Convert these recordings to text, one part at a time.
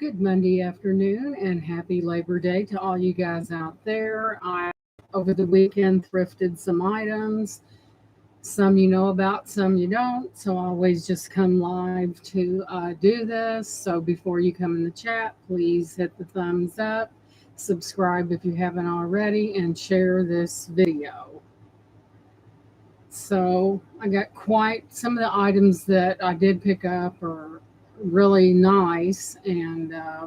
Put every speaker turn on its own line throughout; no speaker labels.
Good Monday afternoon and happy Labor Day to all you guys out there. I, over the weekend, thrifted some items. Some you know about, some you don't. So I always just come live to do this. So before you come in the chat, please hit the thumbs up, subscribe if you haven't already, and share this video. So I got quite some of the items that I did pick up are really nice and I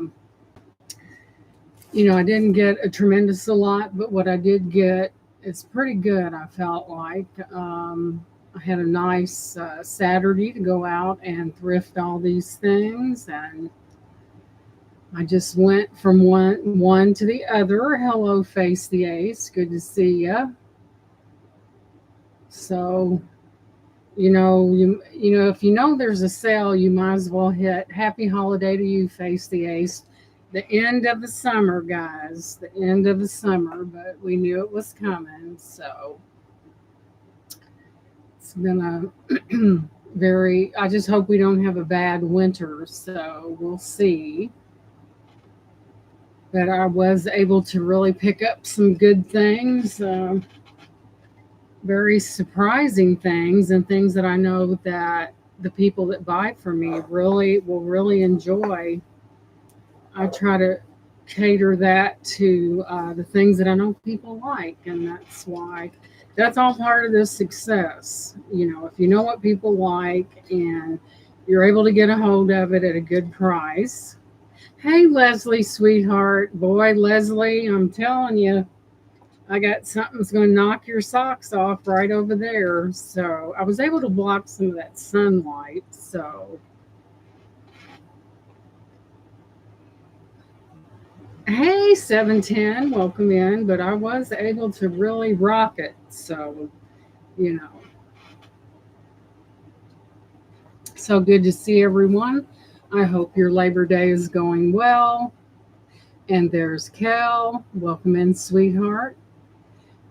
didn't get a tremendous a lot, but what I did get is pretty good. I felt like I had a nice Saturday to go out and thrift all these things, and I just went from one to the other. Hello, Face the Ace. Good to see you. So if you know there's a sale, you might as well hit Happy Holiday to you, Face the Ace. The end of the summer, guys. The end of the summer, but we knew it was coming. So it's been a I just hope we don't have a bad winter. So we'll see. But I was able to really pick up some good things, very surprising things, and things that I know that the people that buy from me really will really enjoy. I try to cater that to the things that I know people like, and that's all part of this success. If you know what people like and you're able to get a hold of it at a good price. Hey, Leslie, sweetheart. Boy, Leslie, I'm telling you, I got something's going to knock your socks off right over there. So I was able to block some of that sunlight. So hey, 710, welcome in. But I was able to really rock it. So, you know, so good to see everyone. I hope your Labor Day is going well. And there's Kel. Welcome in, sweetheart.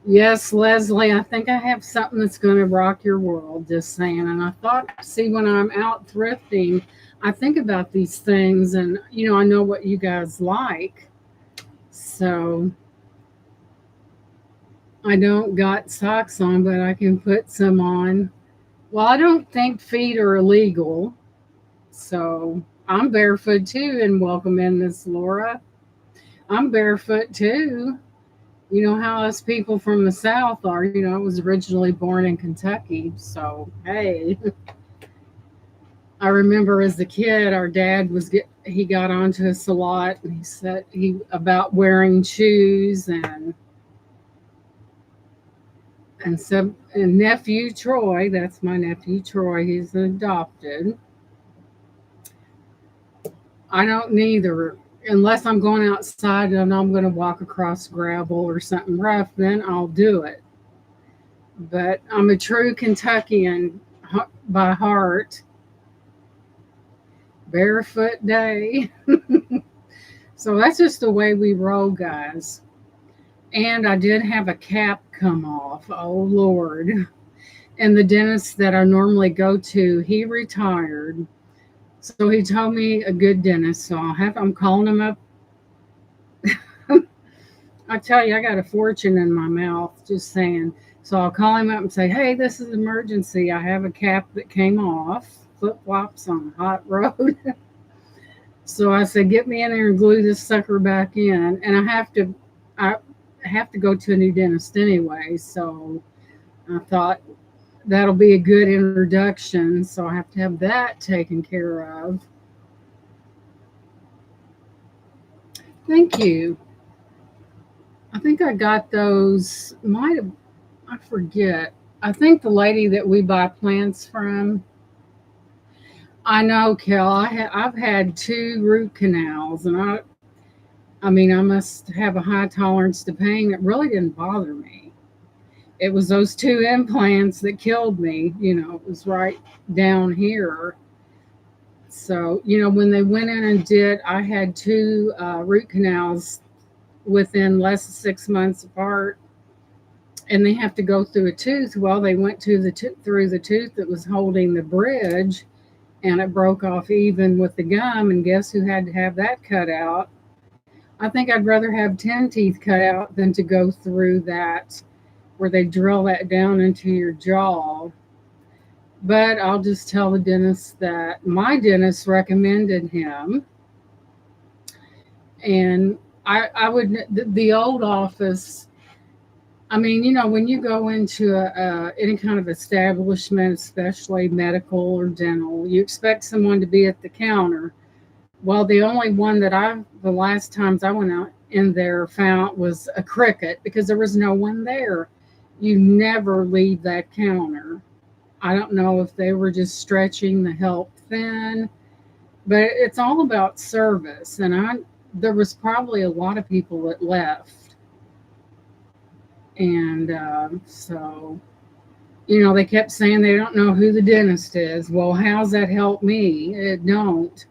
Yes, Leslie, I think I have something that's going to rock your world, just saying. And I thought, see, when I'm out thrifting, I think about these things and, I know what you guys like. So I don't got socks on, but I can put some on. Well, I don't think feet are illegal. So I'm barefoot too, and welcome in, Miss Laura. I'm barefoot too. You know how us people from the South are. I was originally born in Kentucky. So, hey, I remember as a kid, our dad he got onto us a lot, and he said about wearing shoes and nephew Troy, that's my nephew Troy, he's adopted. I don't neither. Unless I'm going outside and I'm going to walk across gravel or something rough, then I'll do it. But I'm a true Kentuckian by heart. Barefoot day. So that's just the way we roll, guys. And I did have a cap come off. Oh, Lord. And the dentist that I normally go to, he retired. So he told me a good dentist. So I'm calling him up. I tell you, I got a fortune in my mouth, just saying. So I'll call him up and say, hey, this is an emergency. I have a cap that came off, flip flops on a hot road. So I said, get me in there and glue this sucker back in. And I have to go to a new dentist anyway. So I thought that'll be a good introduction. So I have to have that taken care of. Thank you. I think I got those. I forget. I think the lady that we buy plants from. I know, Kel. I've had 2 root canals, and I must have a high tolerance to pain. It really didn't bother me. It was those 2 implants that killed me. It was right down here. So, when they went in and I had 2 root canals within less than 6 months apart, and they have to go through a tooth. Well, they went through the tooth that was holding the bridge, and it broke off even with the gum. And guess who had to have that cut out? I think I'd rather have 10 teeth cut out than to go through that where they drill that down into your jaw. But I'll just tell the dentist that my dentist recommended him. And I would, the old office, I mean, when you go into any kind of establishment, especially medical or dental, you expect someone to be at the counter. Well, the only one that the last times I went out in there found was a cricket because there was no one there. You never leave that counter. I don't know if they were just stretching the help thin, but it's all about service. And there was probably a lot of people that left. And so, they kept saying they don't know who the dentist is. Well, how's that help me? It don't.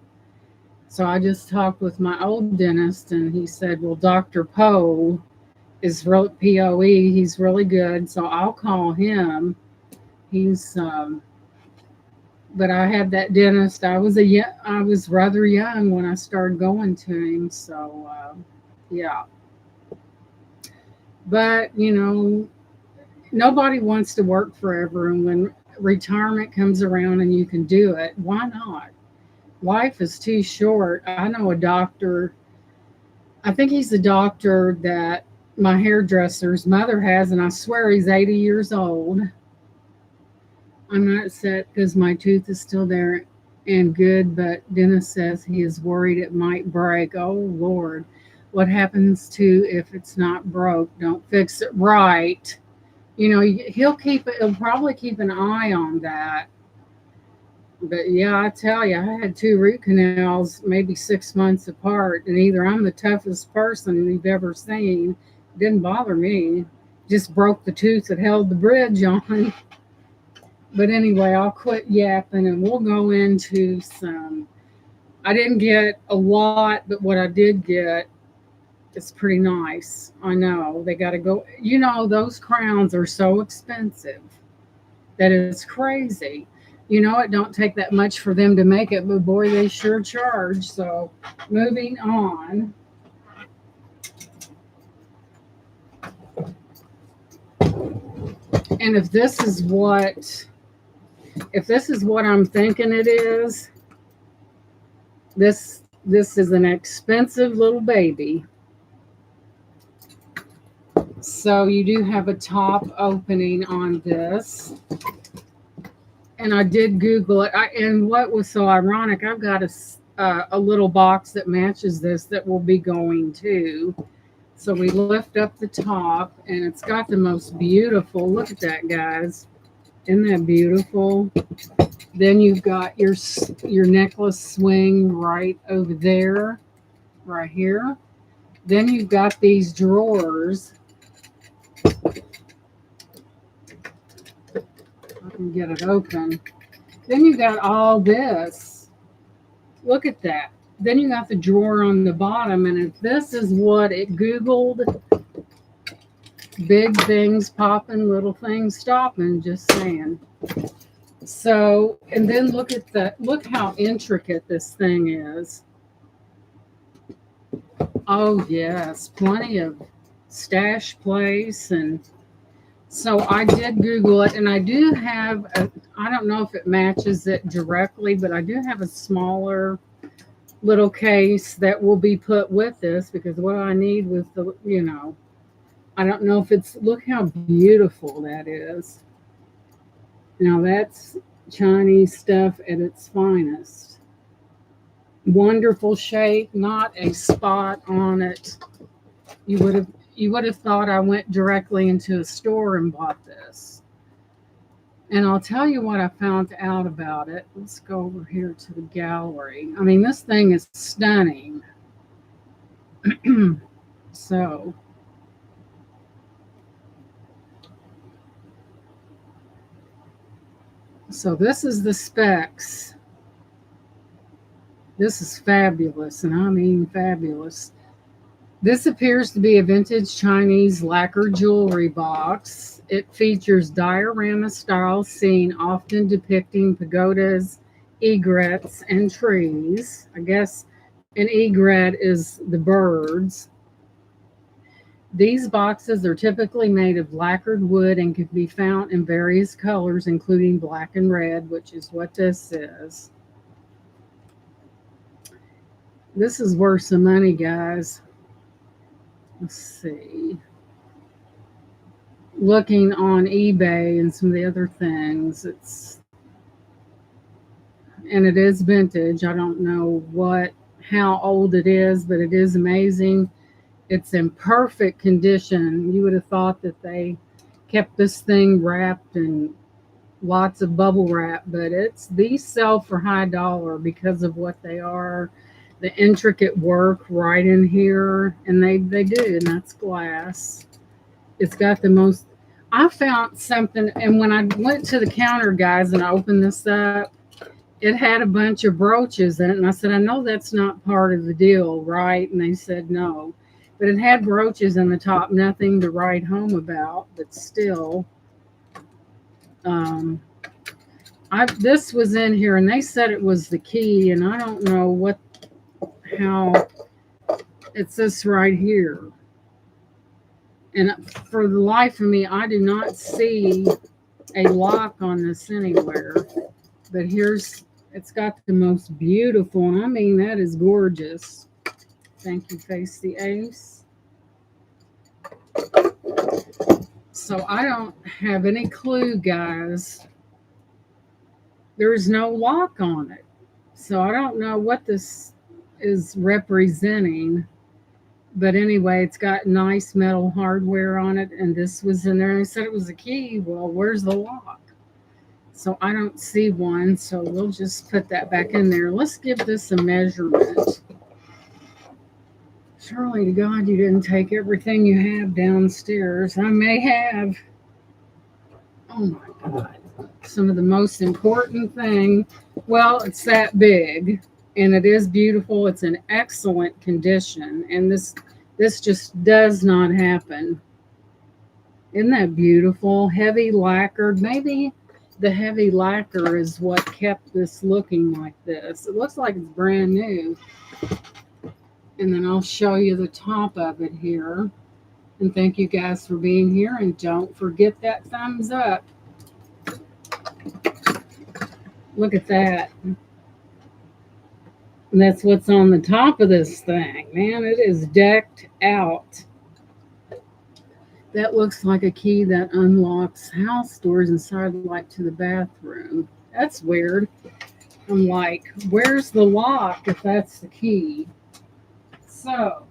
So I just talked with my old dentist, and he said, well, Dr. Poe is P-O-E. He's really good. So I'll call him. He's, but I had that dentist. I was rather young when I started going to him. So, yeah. But, nobody wants to work forever. And when retirement comes around and you can do it, why not? Life is too short. I know a doctor, I think he's the doctor that my hairdresser's mother has, and I swear he's 80 years old. I'm not upset because my tooth is still there and good, but dentist says he is worried it might break. Oh, Lord. What happens to if it's not broke? Don't fix it right. He'll probably keep an eye on that. But yeah, I tell you, I had 2 root canals maybe 6 months apart, and either I'm the toughest person you've ever seen. It didn't bother me. Just broke the tooth that held the bridge on. But anyway, I'll quit yapping and we'll go into some. I didn't get a lot, but what I did get is pretty nice. I know they got to go. Those crowns are so expensive that it's crazy. It don't take that much for them to make it, but boy, they sure charge. So moving on. And if this is what I'm thinking it is, this is an expensive little baby. So you do have a top opening on this. And I did Google it. And what was so ironic, I've got a little box that matches this that will be going to. So we lift up the top, and it's got the most beautiful, look at that, guys. Isn't that beautiful? Then you've got your necklace swing right over there, right here. Then you've got these drawers. I can get it open. Then you got all this. Look at that. Then you got the drawer on the bottom, and if this is what it Googled, big things popping, little things stopping, just saying. So, and then look how intricate this thing is. Oh yes, plenty of stash place. And so I did Google it, and I do have I don't know if it matches it directly, but I do have a smaller little case that will be put with this, because what I need with the, I don't know if it's, look how beautiful that is. Now that's Chinese stuff at its finest. Wonderful shape, not a spot on it. You would have thought I went directly into a store and bought this. And I'll tell you what I found out about it. Let's go over here to the gallery. I mean, this thing is stunning. So this is the specs. This is fabulous, and I mean fabulous. This appears to be a vintage Chinese lacquer jewelry box. It features diorama-style scene, often depicting pagodas egrets and trees. I guess an egret is the birds. These boxes are typically made of lacquered wood and can be found in various colors, including black and red, which is what this is. This is worth some money, guys. Let's see. Looking on eBay and some of the other things, and it is vintage. I don't know how old it is, but it is amazing. It's in perfect condition. You would have thought that they kept this thing wrapped in lots of bubble wrap, but these sell for high dollar because of what they are, the intricate work right in here, and they do, and that's glass. It's got the most. I found something, and when I went to the counter, guys, and I opened this up, it had a bunch of brooches in it, and I said, I know that's not part of the deal, right? And they said no, but it had brooches in the top, nothing to write home about, but still. Um, this was in here, and they said it was the key, and I don't know how. It's this right here, and for the life of me, I do not see a lock on this anywhere. But it's got the most beautiful, and I mean that is gorgeous. Thank you, Face the Ace. So I don't have any clue, guys. There's no lock on it. So I don't know what this is representing. But anyway, it's got nice metal hardware on it. And this was in there. And they said it was a key. Well, where's the lock? So I don't see one. So we'll just put that back in there. Let's give this a measurement. Surely to God you didn't take everything you have downstairs. I may have. Oh my God. Some of the most important thing. Well, it's that big, and it is beautiful. It's in excellent condition, and this just does not happen. Isn't that beautiful? Heavy lacquered. Maybe the heavy lacquer is what kept this looking like this. It looks like it's brand new. And then I'll show you the top of it here. And thank you guys for being here. And don't forget that thumbs up. Look at that. And that's what's on the top of this thing. Man, it is decked out. That looks like a key that unlocks house doors inside, like to the bathroom. That's weird. I'm like, where's the lock if that's the key? So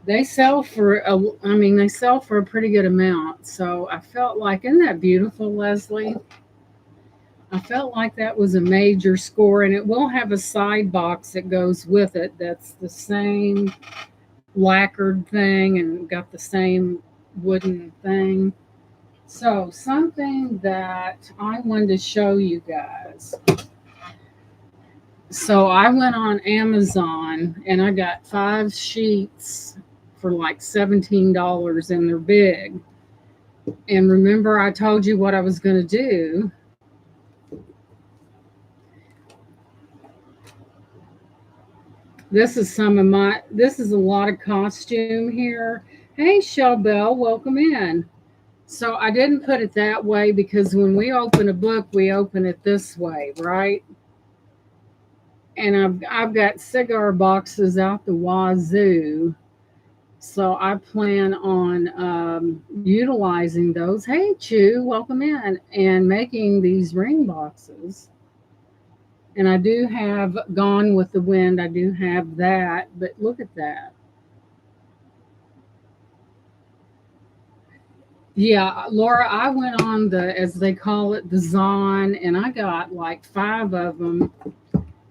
they sell for a pretty good amount. So I felt like, isn't that beautiful, Leslie? I felt like that was a major score, and it will have a side box that goes with it. That's the same lacquered thing and got the same wooden thing. So something that I wanted to show you guys. So I went on Amazon and I got 5 sheets for like $17, and they're big. And remember, I told you what I was going to do. This is a lot of costume here. Hey, Shellbell, welcome in. So I didn't put it that way because when we open a book, we open it this way, right? And I've got cigar boxes out the wazoo. So I plan on utilizing those. Hey, Chew, welcome in, and making these ring boxes. And I do have Gone with the Wind. I do have that, but look at that. Yeah, Laura, I went on as they call it, the Zon, and I got like 5 of them.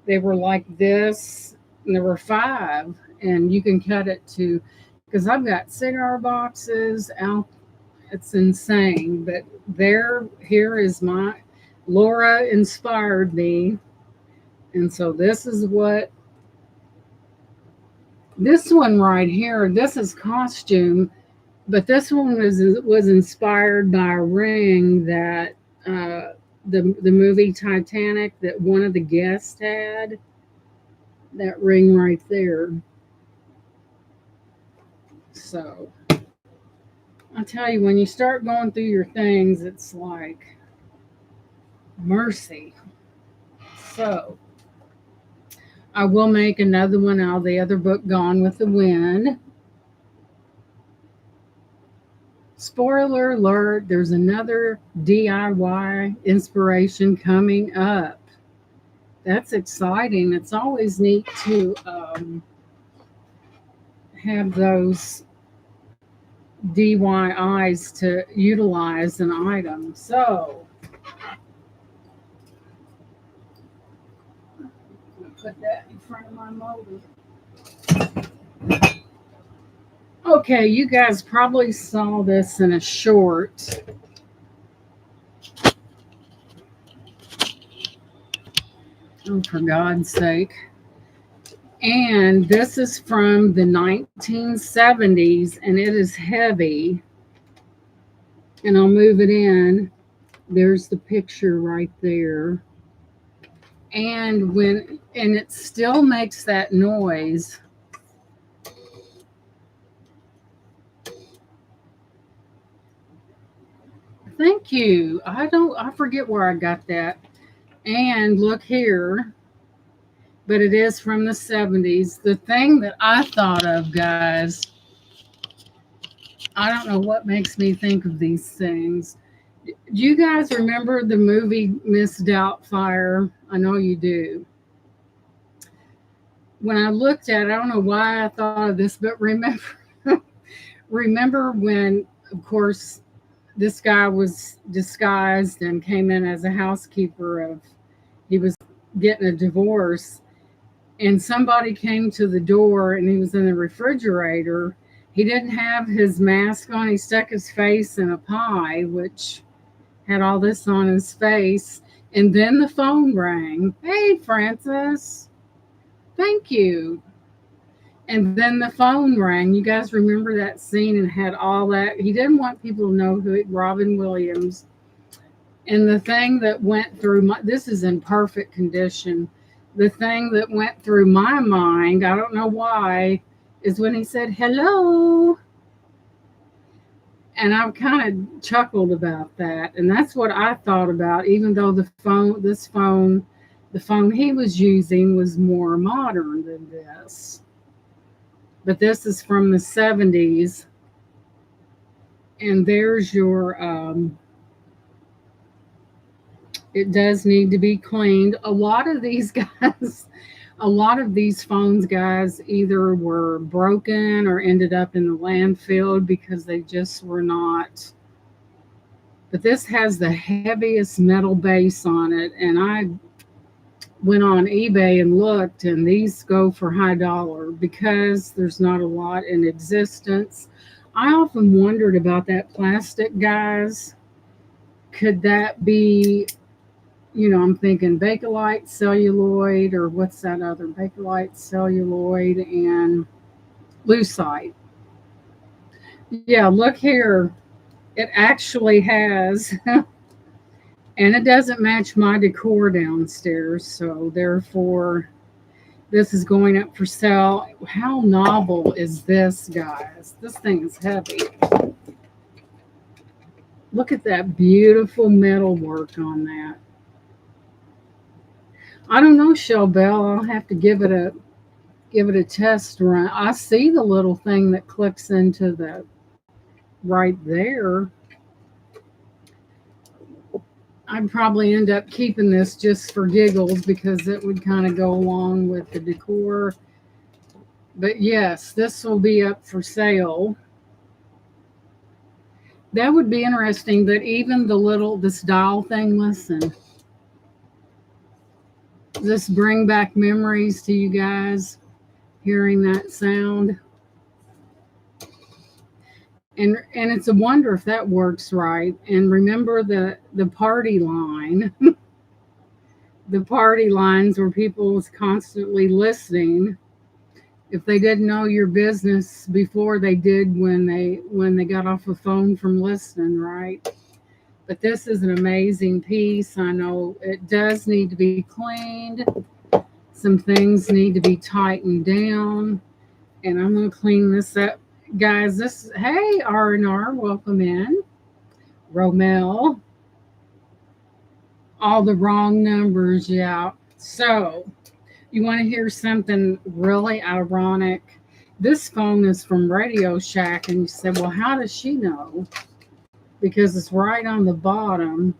They were like this, and there were 5, and you can cut it to, because I've got cigar boxes out. It's insane, but here is Laura inspired me. And so this one right here, this is costume, but this one was inspired by a ring that the movie Titanic that one of the guests had. That ring right there. So I tell you, when you start going through your things, it's like mercy. So I will make another one out of the other book, Gone with the Wind. Spoiler alert, there's another DIY inspiration coming up. That's exciting. It's always neat to have those DIYs to utilize an item. So I'm going to put that in front of my motor. Okay, you guys probably saw this in a short. Oh, for God's sake. And this is from the 1970s, and it is heavy. And I'll move it in. There's the picture right there. And it still makes that noise. Thank you. I forget where I got that. And look here. But it is from the 70s. The thing that I thought of, guys, I don't know what makes me think of these things. Do you guys remember the movie Miss Doubtfire? I know you do. When I looked at it, I don't know why I thought of this, but remember when, of course, this guy was disguised and came in as a housekeeper of, he was getting a divorce, and somebody came to the door and he was in the refrigerator. He didn't have his mask on. He stuck his face in a pie, which had all this on his face. And then the phone rang. Hey, Francis. Thank you. And then the phone rang. You guys remember that scene and had all that. He didn't want people to know who Robin Williams. And the thing that went through this is in perfect condition. The thing that went through my mind, I don't know why, is when he said, hello. And I kind of chuckled about that. And that's what I thought about, even though the phone he was using was more modern than this. But this is from the 70s. And there's your, it does need to be cleaned. A lot of these guys, a lot of these phones, guys, either were broken or ended up in the landfill because they just were not. But this has the heaviest metal base on it. And I went on eBay and looked, and these go for high dollar because there's not a lot in existence. I often wondered about that plastic, guys. Could that be, I'm thinking Bakelite, celluloid, or what's that other? Bakelite, celluloid, and lucite. Yeah, look here. It actually has, and it doesn't match my decor downstairs, so therefore this is going up for sale. How novel is this, guys? This thing is heavy. Look at that beautiful metal work on that. I don't know, Shell Bell. I'll have to give it a test run. I see the little thing that clicks into the right there. I'd probably end up keeping this just for giggles because it would kind of go along with the decor. But yes, this will be up for sale. That would be interesting that even this dial thing, listen. Does this bring back memories to you guys, hearing that sound? And it's a wonder if that works right. And remember the party line. The party lines where people was constantly listening. If they didn't know your business before, they did when they got off the phone from listening, right? But this is an amazing piece. I know it does need to be cleaned. Some things need to be tightened down. And I'm going to clean this up. Guys, hey, R&R, welcome in. Romel, all the wrong numbers, yeah. So, you want to hear something really ironic? This phone is from Radio Shack, and you said, well, how does she know? Because it's right on the bottom,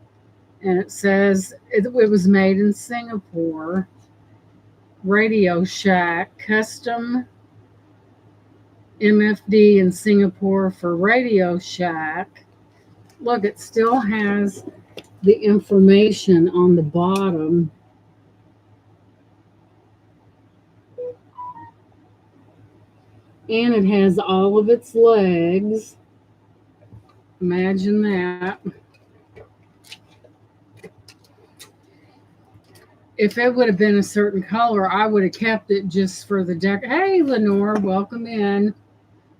and it says it was made in Singapore. Radio Shack, custom MFD in Singapore for Radio Shack. Look, it still has the information on the bottom. And it has all of its legs. Imagine that. If it would have been a certain color, I would have kept it just for the deck. Hey, Lenore, welcome in.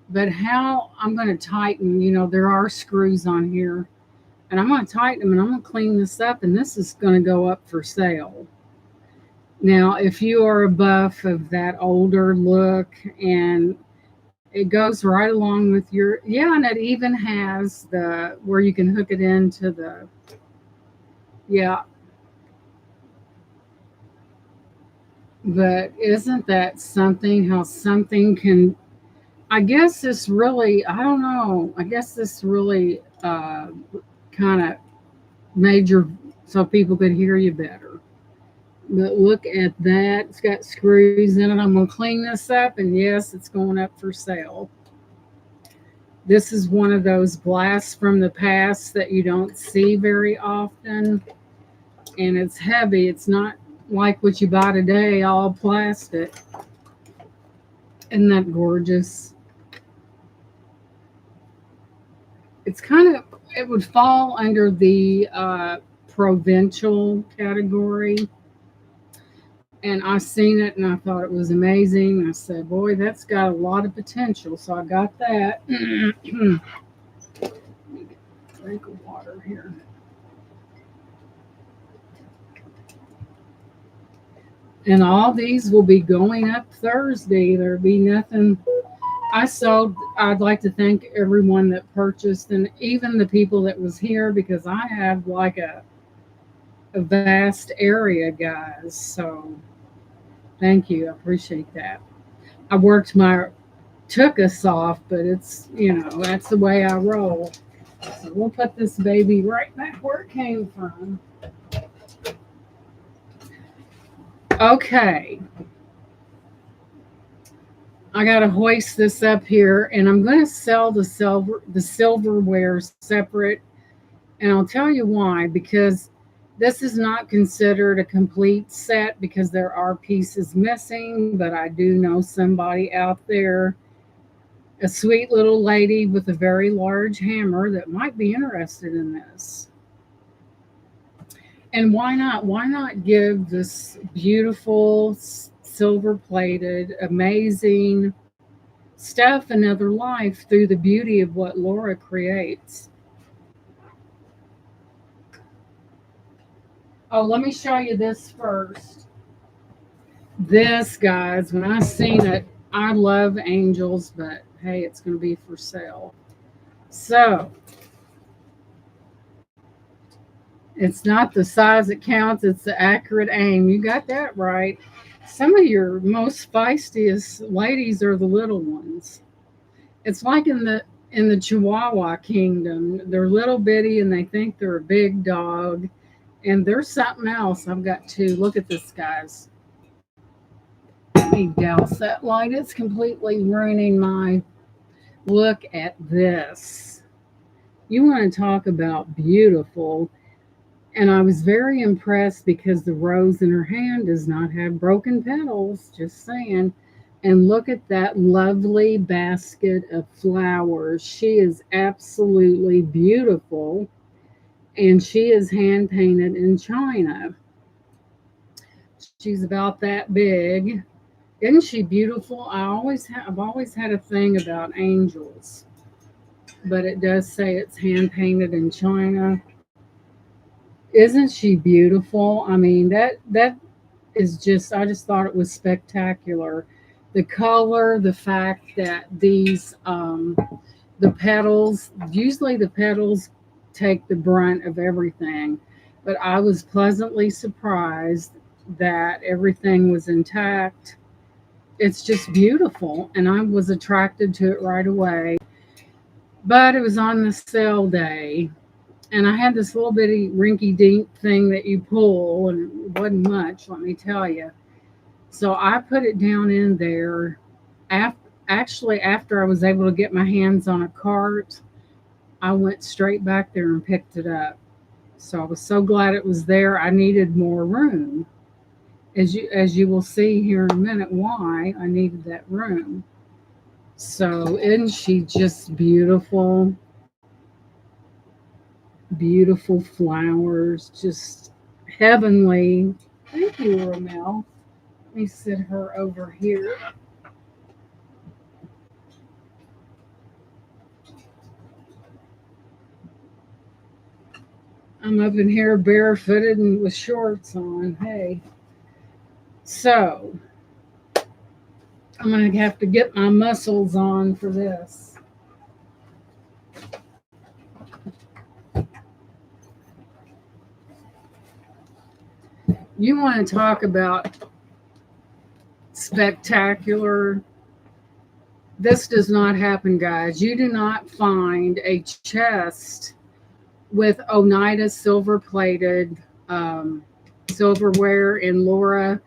But how I'm going to tighten, there are screws on here. And I'm going to tighten them, and I'm going to clean this up, and this is going to go up for sale. Now, if you are a buff of that older look, and it goes right along with and it even has where you can hook it into but isn't that something, how something can, I guess this really, I don't know, I guess this really kind of made so people could hear you better. But look at that. It's got screws in it. I'm going to clean this up, and yes, it's going up for sale. This is one of those blasts from the past that you don't see very often, and it's heavy. It's not like what you buy today, all plastic. Isn't that gorgeous? It's it would fall under the provincial category. And I seen it and I thought it was amazing. I said, boy, that's got a lot of potential. So I got that. Let me get a drink of water here. And all these will be going up Thursday. There'll be nothing. I'd like to thank everyone that purchased, and even the people that was here, because I have like a vast area, guys. So thank you. I appreciate that. I took us off, but it's, that's the way I roll. So we'll put this baby right back where it came from. Okay. I got to hoist this up here, and I'm going to sell the silverware separate. And I'll tell you why, because this is not considered a complete set because there are pieces missing, but I do know somebody out there, a sweet little lady with a very large hammer, that might be interested in this. And why not? Why not give this beautiful, silver-plated, amazing stuff another life through the beauty of what Laura creates? Oh, let me show you this first. This, guys, when I seen it, I love angels, but hey, it's going to be for sale. So, it's not the size that counts, it's the accurate aim. You got that right. Some of your most feistiest ladies are the little ones. It's like in the Chihuahua kingdom. They're little bitty and they think they're a big dog. And there's something else. I've got to look at this, guys. Let me douse that light. It's completely ruining my look at this. You want to talk about beautiful. And I was very impressed because the rose in her hand does not have broken petals, just saying. And look at that lovely basket of flowers. She is absolutely beautiful. And she is hand painted in China. She's about that big. Isn't she beautiful? I've always had a thing about angels. But it does say it's hand painted in China. Isn't she beautiful? I mean, that is just, I just thought it was spectacular. The color, the fact that the petals, usually the petals take the brunt of everything, but I was pleasantly surprised that everything was intact. It's just beautiful, and I was attracted to it right away. But it was on the sale day, and I had this little bitty rinky dink thing that you pull, and it wasn't much, let me tell you. So I put it down in there. Actually, after I was able to get my hands on a cart, I went straight back there and picked it up. So I was so glad it was there. I needed more room. As you will see here in a minute why I needed that room. So isn't she just beautiful? Beautiful flowers, just heavenly. Thank you, Ramel. Let me sit her over here. I'm up in here barefooted and with shorts on. Hey. So I'm going to have to get my muscles on for this. You want to talk about spectacular? This does not happen, guys. You do not find a chest with Oneida silver plated silverware. And Laura,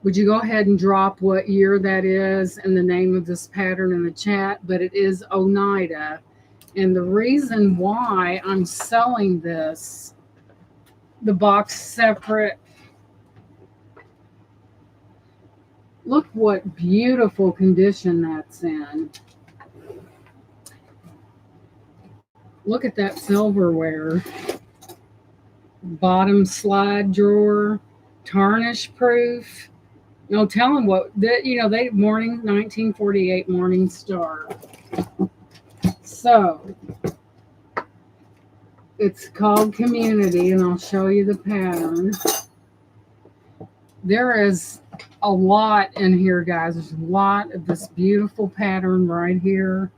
would you go ahead and drop what year that is and the name of this pattern in the chat? But it is Oneida. And the reason why I'm selling this, the box separate, look what beautiful condition that's in. Look at that silverware. Bottom slide drawer, tarnish proof. No telling what that, they morning 1948 Morning Star. So it's called Community, and I'll show you the pattern. There is a lot in here, guys. There's a lot of this beautiful pattern right here.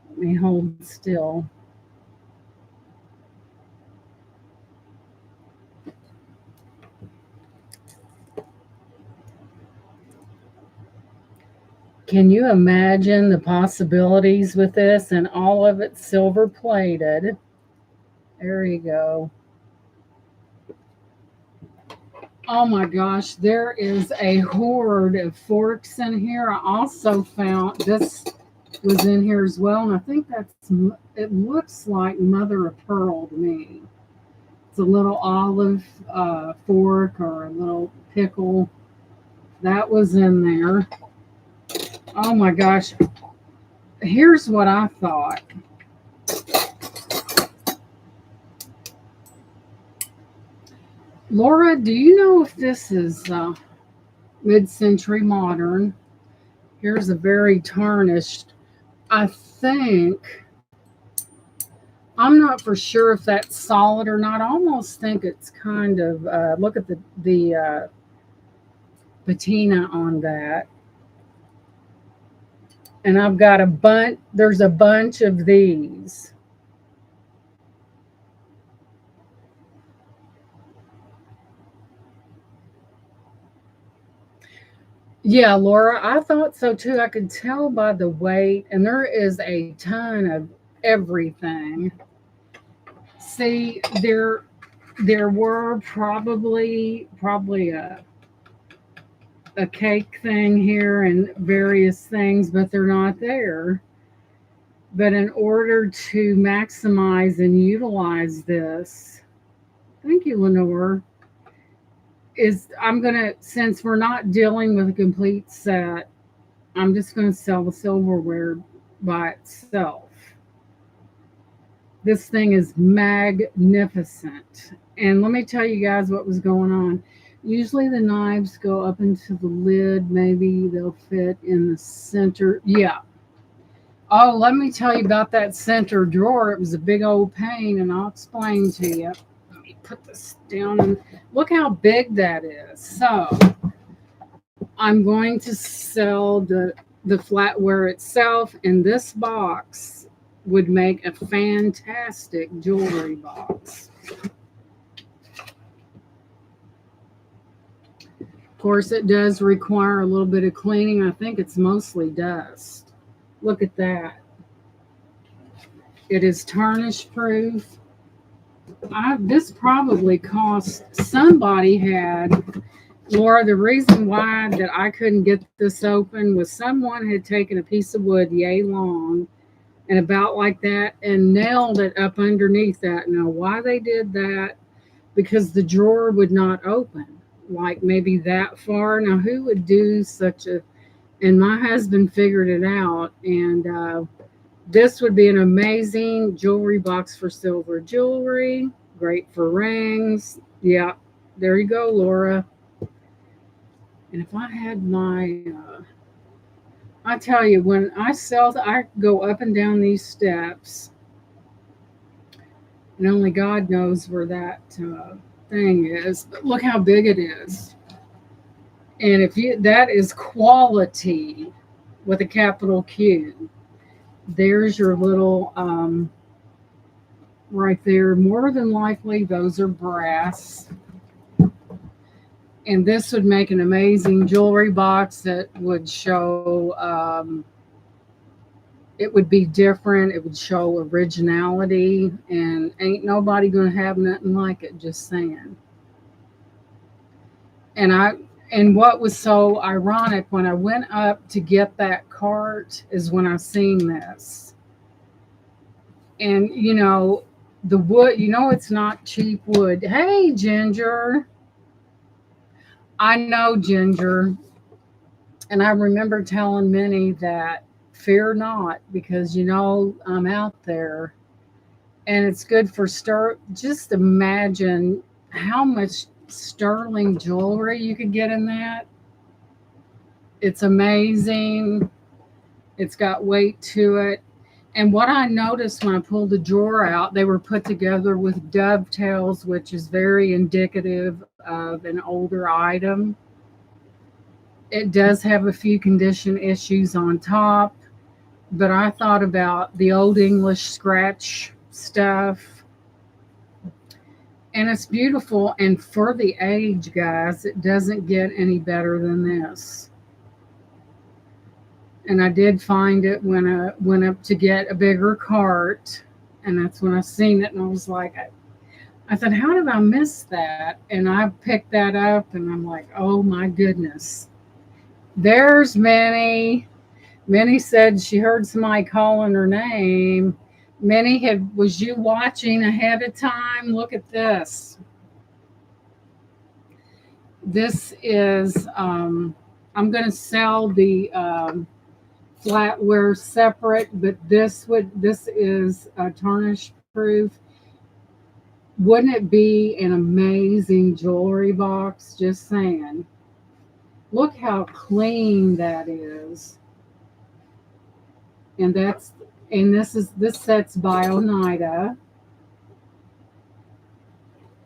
Let me hold still. Can you imagine the possibilities with this, and all of it silver plated? There you go. Oh my gosh, there is a horde of forks in here. I also found this was in here as well, and I think it looks like mother of pearl to me. It's a little olive fork or a little pickle. That was in there. Oh my gosh. Here's what I thought. Laura, do you know if this is mid-century modern? Here's a very tarnished. I think, I'm not for sure if that's solid or not. I almost think it's kind of, look at the patina on that. And I've got there's a bunch of these. Yeah, Laura, I thought so too. I could tell by the weight, and there is a ton of everything. See, there were probably a cake thing here and various things, but they're not there. But in order to maximize and utilize this, thank you, Lenore, I'm gonna, since we're not dealing with a complete set, I'm just gonna sell the silverware by itself. This thing is magnificent. And let me tell you guys what was going on. Usually the knives go up into the lid. Maybe they'll fit in the center. Yeah. Oh, let me tell you about that center drawer. It was a big old pain, and I'll explain to you. Let me put this down and look how big that is. So I'm going to sell the flatware itself, and this box would make a fantastic jewelry box. Of course, it does require a little bit of cleaning. I think it's mostly dust. Look at that. It is tarnish proof. This probably cost somebody had Laura. The reason why that I couldn't get this open was someone had taken a piece of wood yay long and about like that and nailed it up underneath that. Now, why they did that? Because the drawer would not open, like maybe that far. Now, who would do such a? And my husband figured it out, and this would be an amazing jewelry box for silver jewelry. Great for rings. Yeah, there you go, Laura. And if I had I tell you, when I sell, I go up and down these steps, and only God knows where that thing is. But look how big it is. And if you, that is quality with a capital Q. There's your little right there. More than likely, those are brass. And this would make an amazing jewelry box that would show, it would be different. It would show originality, and ain't nobody gonna have nothing like it. Just saying. And and what was so ironic when I went up to get that cart is when I seen this. And the wood, it's not cheap wood. Hey, Ginger. I know, Ginger. And I remember telling Minnie that fear not, because I'm out there, and it's good for just imagine how much sterling jewelry you could get in that. It's amazing. It's got weight to it. And what I noticed when I pulled the drawer out, they were put together with dovetails, which is very indicative of an older item. It does have a few condition issues on top, but I thought about the old English scratch stuff, and it's beautiful. And for the age, guys, it doesn't get any better than this. And I did find it when I went up to get a bigger cart, and that's when I seen it, and I was like, I thought, how did I miss that? And I picked that up, and I'm like, oh my goodness. There's Minnie. Minnie said she heard somebody calling her name. Minnie, was you watching ahead of time? Look at this. This is I'm going to sell the flatware separate, but this is tarnish proof. Wouldn't it be an amazing jewelry box? Just saying. Look how clean that is. And this set's by Oneida.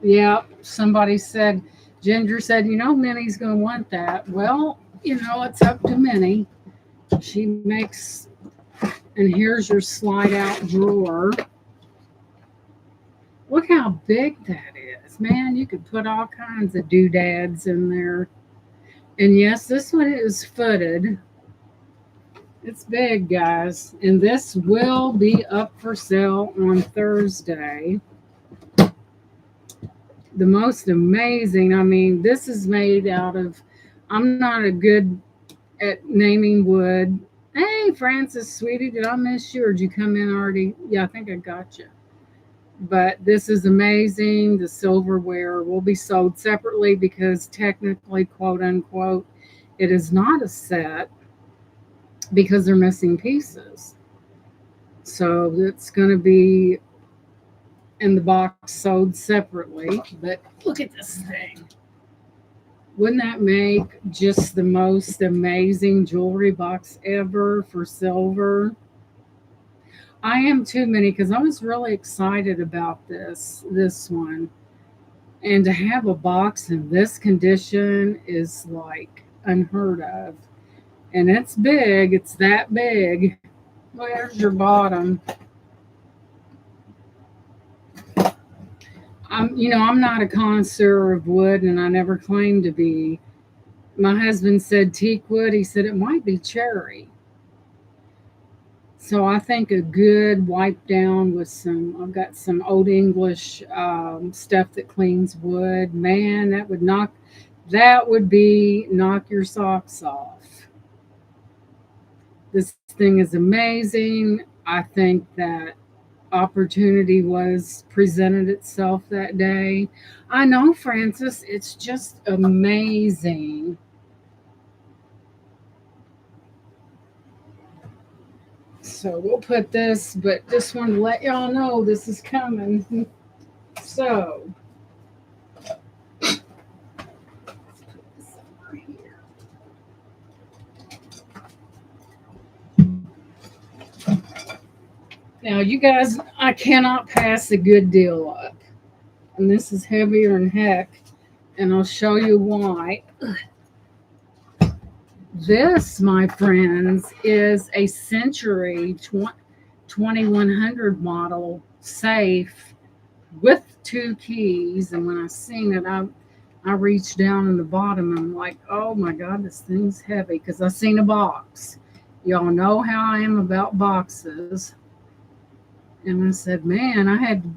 Yeah, somebody said, Ginger said, Minnie's going to want that. Well, it's up to Minnie. She makes, and here's your slide out drawer. Look how big that is. Man, you could put all kinds of doodads in there. And yes, this one is footed. It's big, guys. And this will be up for sale on Thursday. The most amazing, this is made out of, I'm not a good at naming wood. Hey, Francis, sweetie, did I miss you or did you come in already? Yeah, I think I got you. But this is amazing. The silverware will be sold separately because technically, quote unquote, it is not a set because they're missing pieces. So it's going to be in the box sold separately. But look at this thing. Wouldn't that make just the most amazing jewelry box ever for silver? I am too, many, because I was really excited about this one, and to have a box in this condition is like unheard of. And it's big. It's that big. Where's your bottom? I'm not a connoisseur of wood, and I never claimed to be. My husband said teak wood. He said it might be cherry. So I think a good wipe down with I've got some Old English stuff that cleans wood. Man, that would be knock your socks off. This thing is amazing. I think that opportunity was presented itself that day. I know, Francis, it's just amazing. So we'll put this, but just want to let y'all know this is coming. So now, you guys, I cannot pass a good deal up. And this is heavier than heck. And I'll show you why. This, my friends, is a Century 2100 model safe with two keys. And when I seen it, I reached down in the bottom and I'm like, oh my God, this thing's heavy, because I seen a box. Y'all know how I am about boxes. And I said, man, I had to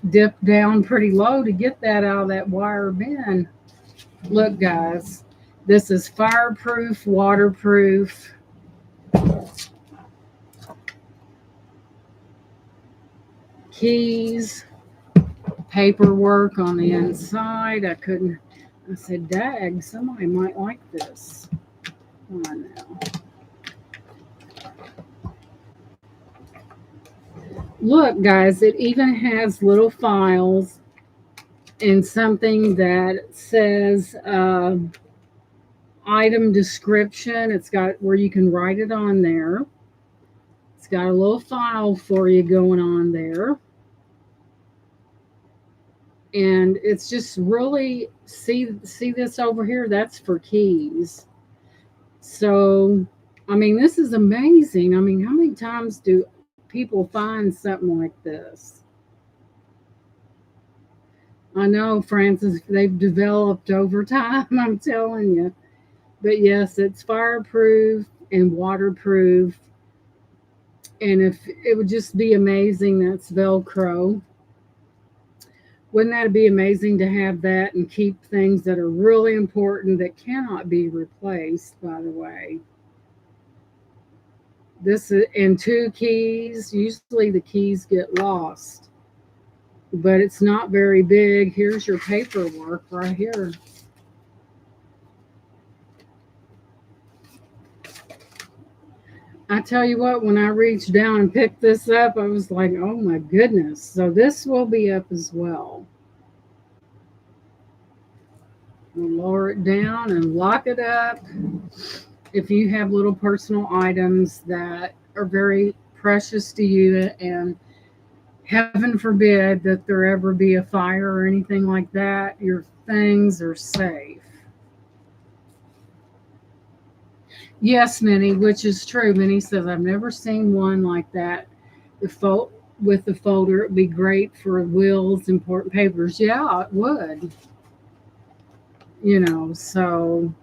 dip down pretty low to get that out of that wire bin. Look, guys, this is fireproof, waterproof. Keys, paperwork on the inside. I said, dag, somebody might like this. Come on now. Look, guys, it even has little files and something that says item description. It's got where you can write it on there. It's got a little file for you going on there. And it's just really, see this over here? That's for keys. So, I mean, this is amazing. I mean, how many times do people find something like this? I know, Francis, they've developed over time, I'm telling you. But yes, it's fireproof and waterproof. And if it would just be amazing, that's Velcro. Wouldn't that be amazing to have that and keep things that are really important that cannot be replaced, by the way? This is and two keys. Usually the keys get lost, but it's not very big. Here's your paperwork right here. I tell you what, when I reached down and picked this up, I was like, oh my goodness. So this will be up as well. We'll lower it down and lock it up. If you have little personal items that are very precious to you, and heaven forbid that there ever be a fire or anything like that, your things are safe. Yes, Minnie, which is true. Minnie says, I've never seen one like that. With the folder, it'd be great for wills, important papers. Yeah, it would. So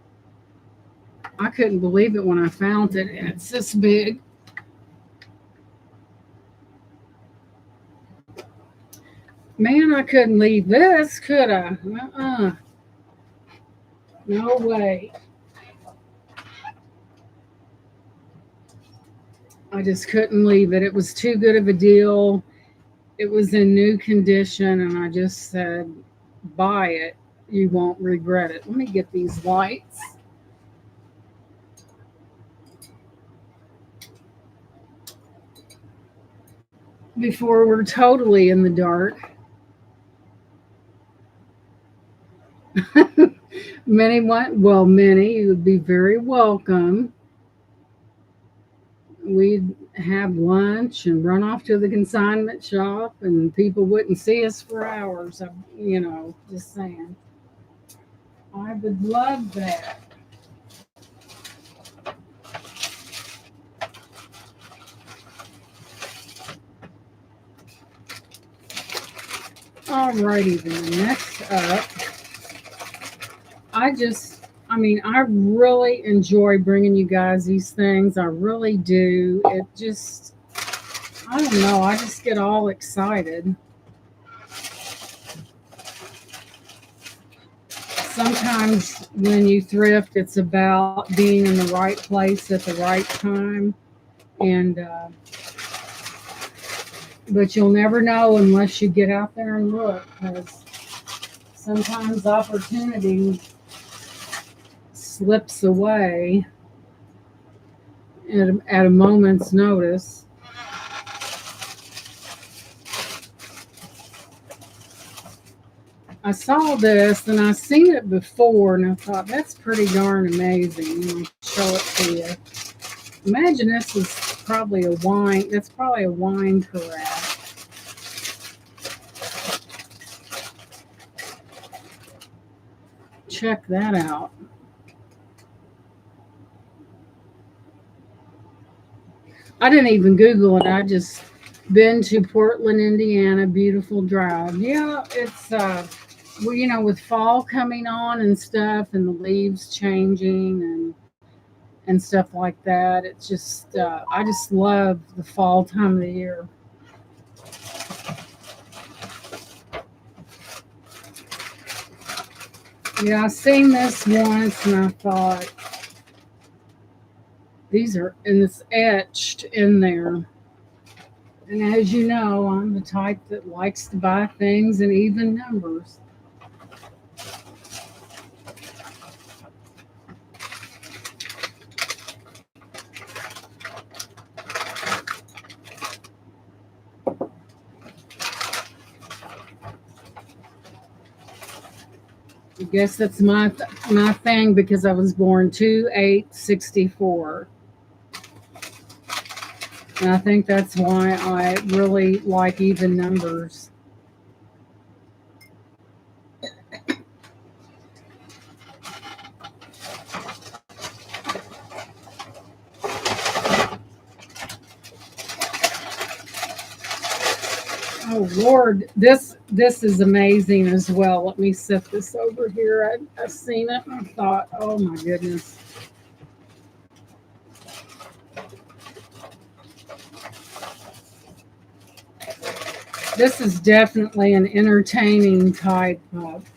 I couldn't believe it when I found it. It's this big. Man, I couldn't leave this, could I? No way. I just couldn't leave it. It was too good of a deal. It was in new condition, and I just said, buy it. You won't regret it. Let me get these lights. Before we're totally in the dark. Minnie, what? Well, Minnie, you would be very welcome. we'd have lunch and run off to the consignment shop, and people wouldn't see us for hours. Just saying. I would love that. Alrighty then. Next up, I really enjoy bringing you guys these things. I really do. I don't know, I just get all excited. Sometimes when you thrift, it's about being in the right place at the right time. And, but you'll never know unless you get out there and look, because sometimes opportunity slips away at a moment's notice. I saw this and I seen it before, and I thought that's pretty darn amazing. I'll show it to you. Imagine this is probably a wine. That's probably a wine carafe. Check that out. I didn't even Google it. I just been to Portland, Indiana. Beautiful drive. Yeah, it's well, with fall coming on and stuff, and the leaves changing and stuff like that. It's just I just love the fall time of the year. Yeah, I seen this once and I thought and it's etched in there. And as you know, I'm the type that likes to buy things in even numbers. I guess that's my thing because I was born 2/8/64. And I think that's why I really like even numbers. Oh Lord, this is amazing as well. Let me set this over here. I've seen it and I thought, oh my goodness. This is definitely an entertaining type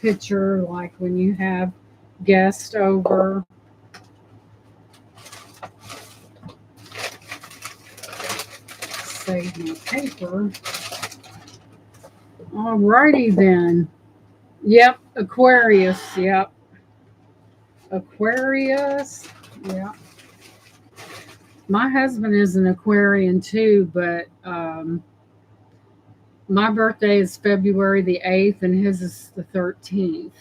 picture, like when you have guests over. Save my paper. Alrighty then. Yep, Aquarius. Yep, Aquarius. Yep. My husband is an Aquarian too, but my birthday is February the 8th, and his is the 13th.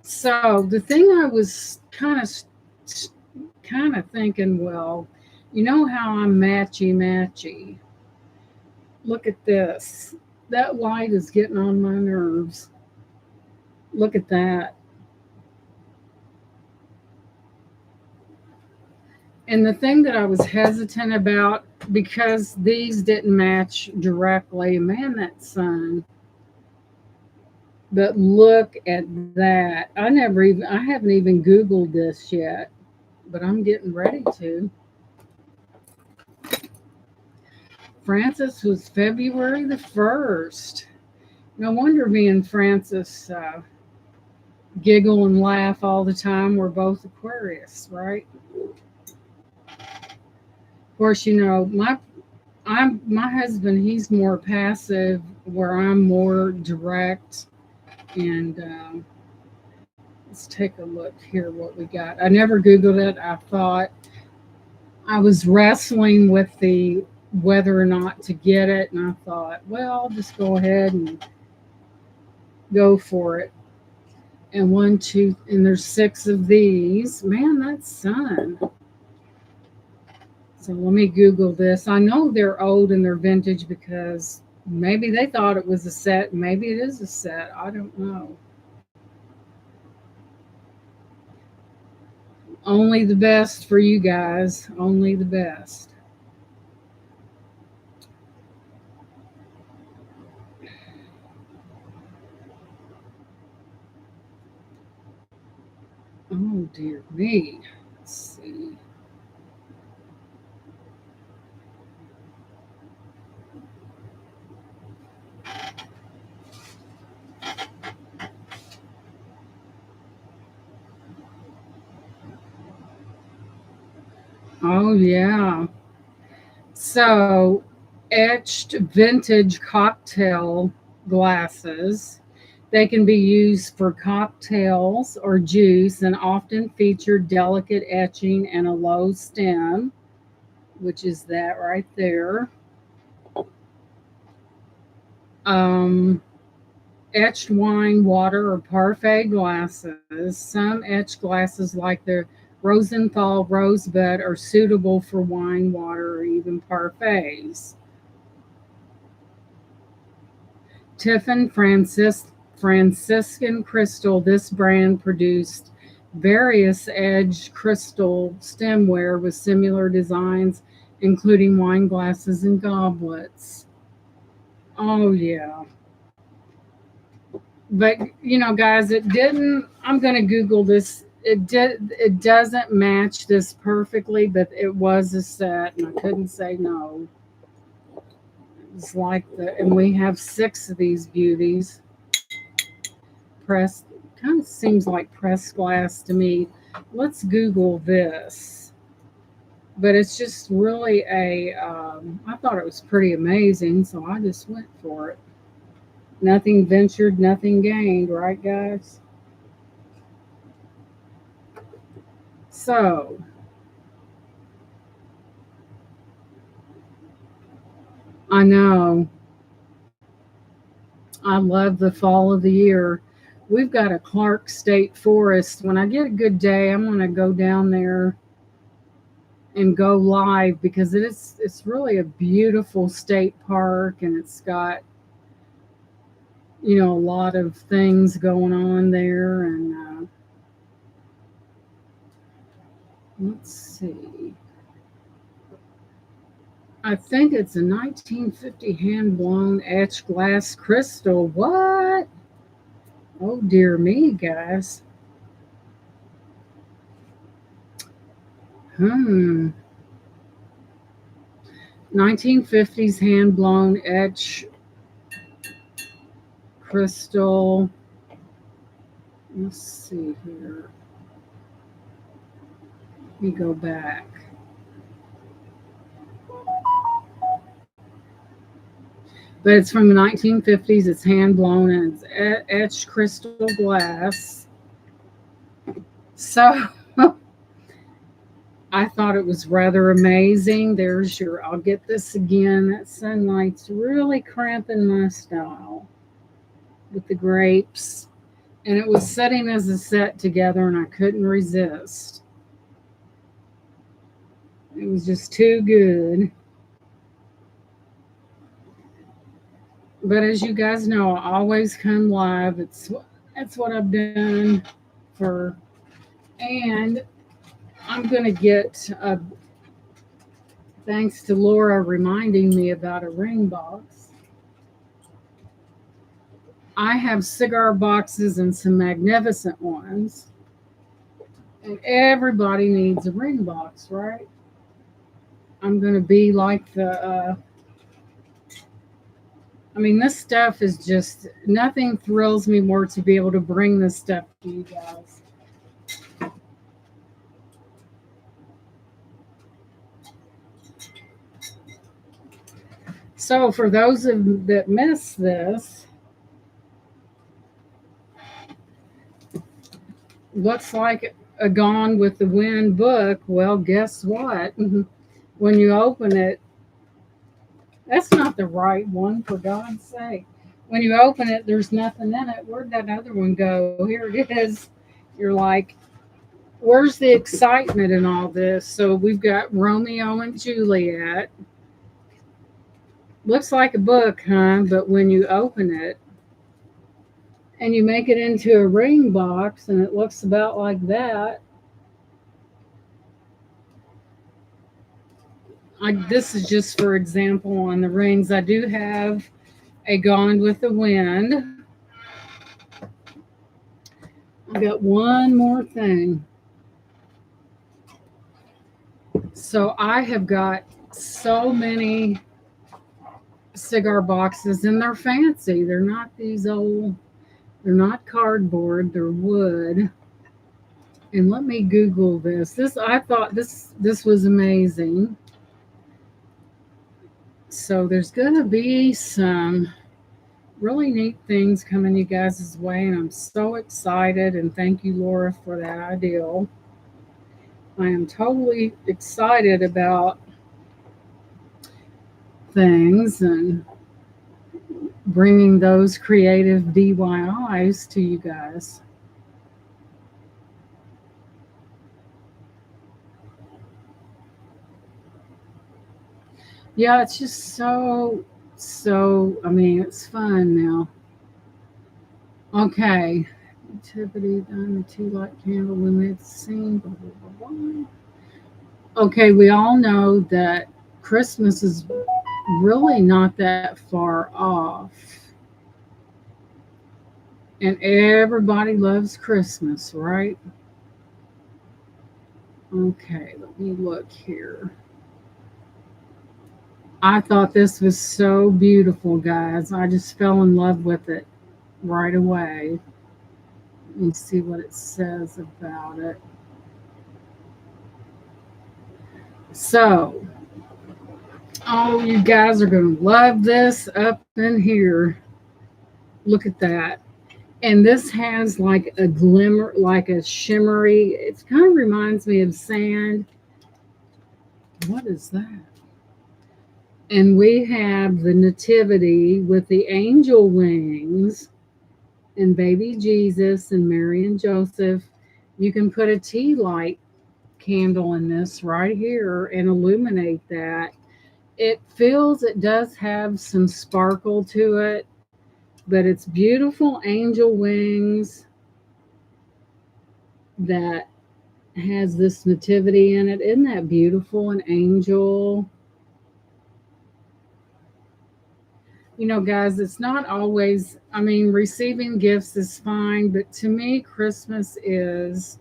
So the thing I was kind of thinking, well, you know how I'm matchy matchy. Look at this. That light is getting on my nerves. Look at that. And the thing that I was hesitant about, because these didn't match directly, man, that sun. But look at that. I haven't even Googled this yet, but I'm getting ready to. Francis was February the 1st. No wonder me and Francis giggle and laugh all the time. We're both Aquarius, right? Of course, my husband. He's more passive, where I'm more direct. And let's take a look here. What we got? I never Googled it. I thought I was wrestling with the whether or not to get it, and I thought, well, I'll just go ahead and go for it. And one, two, and there's 6 of these. Man, that's sun. So let me Google this. I know they're old and they're vintage because maybe they thought it was a set. Maybe it is a set. I don't know. Only the best for you guys. Only the best. Oh dear me. Let's see. Oh yeah. So etched vintage cocktail glasses. They can be used for cocktails or juice and often feature delicate etching and a low stem, which is that right there. Um, etched wine, water, or parfait glasses. Some etched glasses, like the Rosenthal Rosebud, are suitable for wine, water, or even parfaits. Tiffin Franciscan Crystal, this brand produced various edged crystal stemware with similar designs, including wine glasses and goblets. Oh, yeah. But guys, it didn't. I'm going to Google this. It doesn't match this perfectly, but it was a set, and I couldn't say no. It's like and we have six of these beauties. Pressed, kind of seems like pressed glass to me. Let's Google this. But it's just really I thought it was pretty amazing, so I just went for it. Nothing ventured, nothing gained, right, guys? So, I know I love the fall of the year. We've got a Clark State Forest. When I get a good day, I'm going to go down there and go live because it's really a beautiful state park, and it's got a lot of things going on there. And let's see, I think it's a 1950 hand blown etched glass crystal. What? Oh dear me, guys. hmm 1950s hand blown etch crystal. Let's see here. Let me go back. But it's from the 1950s. It's hand blown and it's etched crystal glass. So I thought it was rather amazing. There's I'll get this again. That sunlight's really cramping my style with the grapes. And it was setting as a set together, and I couldn't resist. It was just too good. But as you guys know, I always come live. That's what I've done for, and I'm gonna get thanks to Laura reminding me about a ring box. I have cigar boxes and some magnificent ones, and everybody needs a ring box, right? I'm gonna be like this stuff is just nothing thrills me more to be able to bring this stuff to you guys. So for those that missed this, looks like a Gone with the Wind book. Well, guess what? When you open it, that's not the right one, for God's sake. When you open it, there's nothing in it. Where'd that other one go? Here it is. You're like, where's the excitement in all this? So we've got Romeo and Juliet. Looks like a book, huh? But when you open it and you make it into a ring box and it looks about like that, this is just for example on the rings. I do have a Gone with the Wind. I got one more thing. So I have got so many cigar boxes and they're fancy. They're not these old, they're not cardboard, they're wood. And let me Google this. I thought this was amazing. So there's gonna be some really neat things coming you guys' way, and I'm so excited. And thank you, Laura, for that idea. I am totally excited about things and bringing those creative DIYs to you guys. Yeah, it's just I mean, it's fun now. Okay. Activity done, the tea light candle illuminates the scene, blah, blah, blah, blah. Okay, we all know that Christmas is really not that far off. And everybody loves Christmas, right? Okay, let me look here. I thought this was so beautiful, guys. I just fell in love with it right away. Let me see what it says about it. So, oh, you guys are going to love this up in here. Look at that. And this has like a glimmer, like a shimmery, it kind of reminds me of sand. What is that? And we have the Nativity with the angel wings and baby Jesus and Mary and Joseph. You can put a tea light candle in this right here and illuminate that. It does have some sparkle to it, but it's beautiful angel wings that has this nativity in it. Isn't that beautiful? An angel. You know, guys, it's not always, I mean, receiving gifts is fine, but to me, Christmas is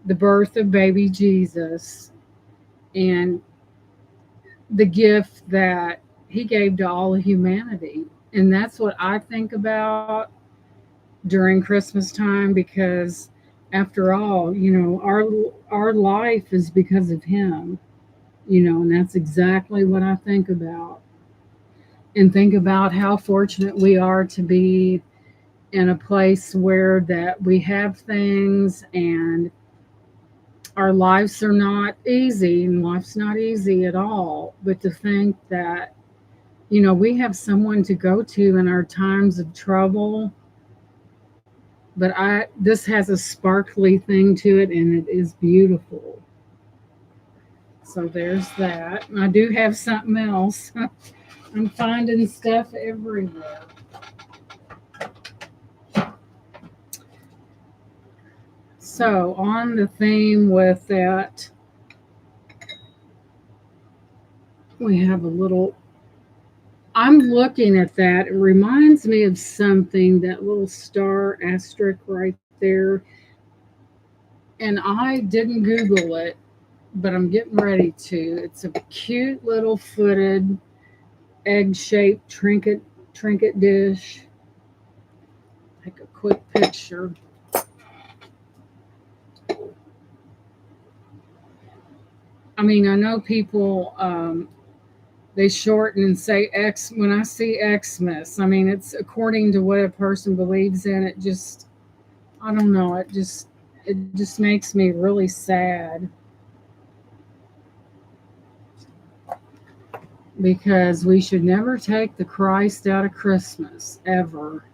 the birth of baby Jesus and the gift that he gave to all of humanity. And that's what I think about during Christmas time because after all, you know, our life is because of him, you know, and that's exactly what I think about. And think about how fortunate we are to be in a place where that we have things and our lives are not easy and life's not easy at all. But to think that, you know, we have someone to go to in our times of trouble. But this has a sparkly thing to it and it is beautiful. So there's that. And I do have something else. I'm finding stuff everywhere. So, on the theme with that, we have a little. I'm looking at that. It reminds me of something, that little star asterisk right there. And I didn't Google it, but I'm getting ready to. It's a cute little footed egg shaped trinket dish. Take a quick picture. I mean, I know people they shorten and say X. When I see Xmas, I mean it's according to what a person believes in. It just, I don't know. It just makes me really sad because we should never take the Christ out of Christmas ever.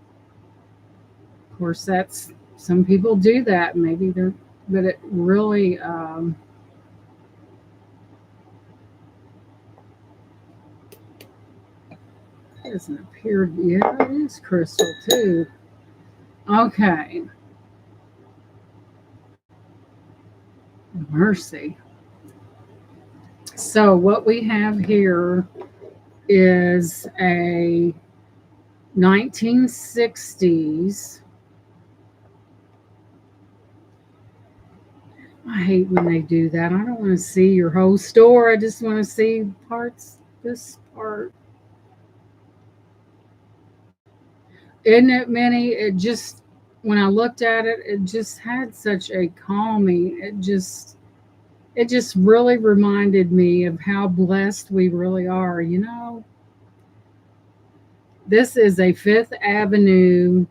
Of course, that's some people do that. Maybe they're but it really doesn't appear. Yeah, it is crystal too. Okay, mercy. So what we have here is a 1960s. I hate when they do that. I don't want to see your whole store. I just want to see parts. This part. Isn't it, Minnie? It just, when I looked at it, it just had such a calming. It just really reminded me of how blessed we really are. This is a Fifth Avenue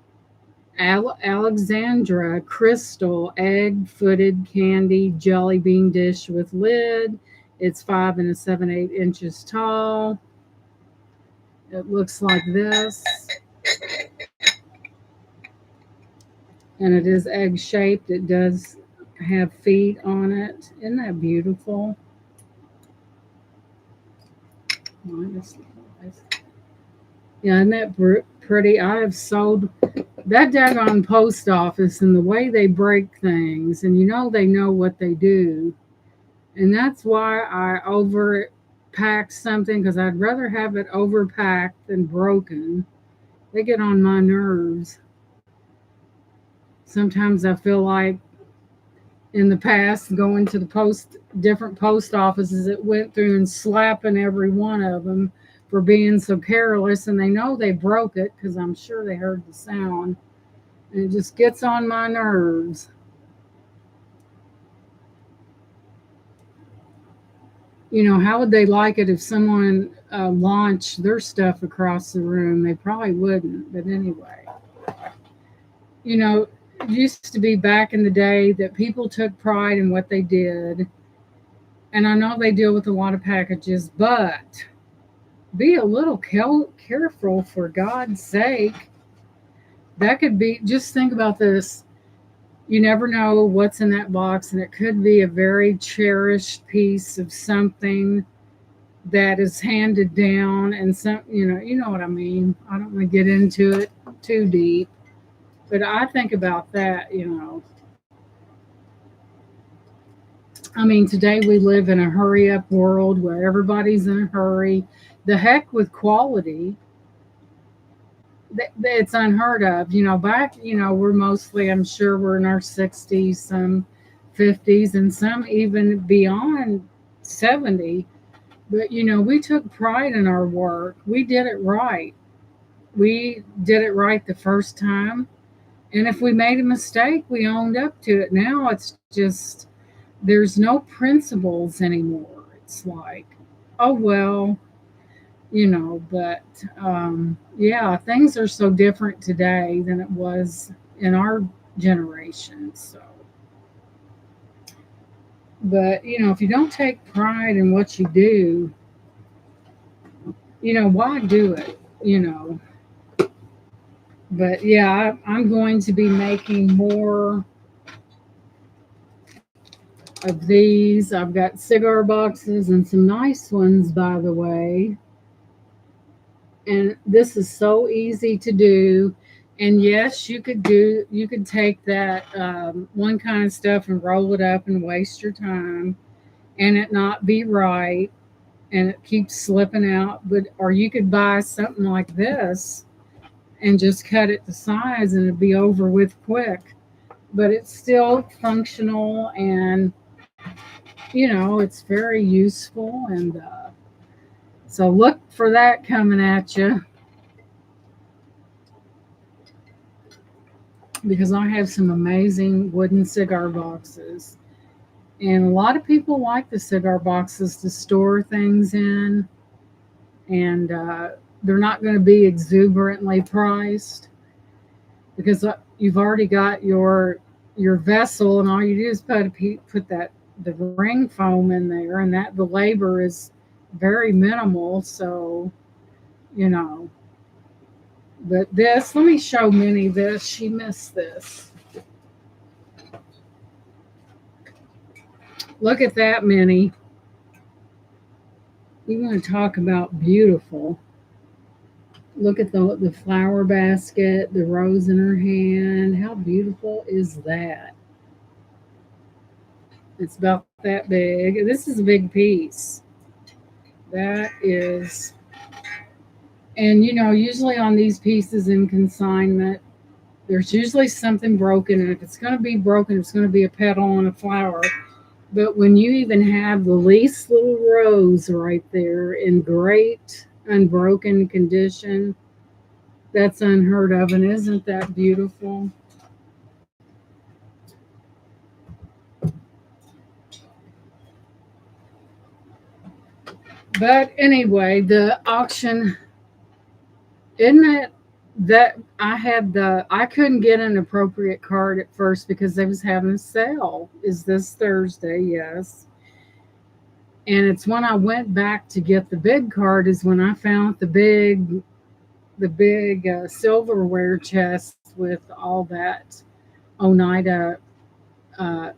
Alexandra crystal egg footed candy jelly bean dish with lid. It's 5 and 7/8 inches tall. It looks like this, and it is egg shaped. It does have feet on it. Isn't that beautiful? Yeah, isn't that pretty? I have sold that daggone post office and the way they break things, and they know what they do. And that's why I overpack something, because I'd rather have it overpacked than broken. They get on my nerves. Sometimes I feel like in the past going to different post offices, it went through and slapping every one of them for being so careless, and they know they broke it because I'm sure they heard the sound, and it just gets on my nerves. How would they like it if someone launched their stuff across the room? They probably wouldn't. But anyway, it used to be back in the day that people took pride in what they did. And I know they deal with a lot of packages, but be a little careful for God's sake. That could be, just think about this. You never know what's in that box, and it could be a very cherished piece of something that is handed down, and you know what I mean. I don't want to get into it too deep, but I think about that. I mean, today we live in a hurry up world where everybody's in a hurry. The heck with quality. It's unheard of. Back, we're mostly, I'm sure we're in our 60s, some 50s, and some even beyond 70. But, we took pride in our work. We did it right. We did it right the first time. And if we made a mistake, we owned up to it. Now it's just, there's no principles anymore. It's like, oh, well, but yeah, things are so different today than it was in our generation. So, but, if you don't take pride in what you do, why do it? But yeah, I'm going to be making more of these. I've got cigar boxes and some nice ones, by the way. And this is so easy to do. And yes, you could take that one kind of stuff and roll it up and waste your time and it not be right and it keeps slipping out. But or you could buy something like this and just cut it to size and it'd be over with quick. But it's still functional, and it's very useful. And so look for that coming at you, because I have some amazing wooden cigar boxes. And a lot of people like the cigar boxes to store things in, and they're not going to be exuberantly priced because you've already got your vessel, and all you do is put that the ring foam in there, and that the labor is very minimal. So, you know, but this, let me show Minnie this. She missed this. Look at that, Minnie. You want to talk about beautiful. Look at the flower basket, the rose in her hand. How beautiful is that? It's about that big. This is a big piece. That is, and usually on these pieces in consignment, there's usually something broken. And if it's going to be broken, it's going to be a petal and a flower. But when you even have the least little rose right there in great unbroken condition, that's unheard of. And isn't that beautiful? But anyway, the auction, isn't it that I couldn't get an appropriate card at first because they was having a sale. Is this Thursday? Yes. And it's when I went back to get the big card is when I found the big silverware chest with all that Oneida uh,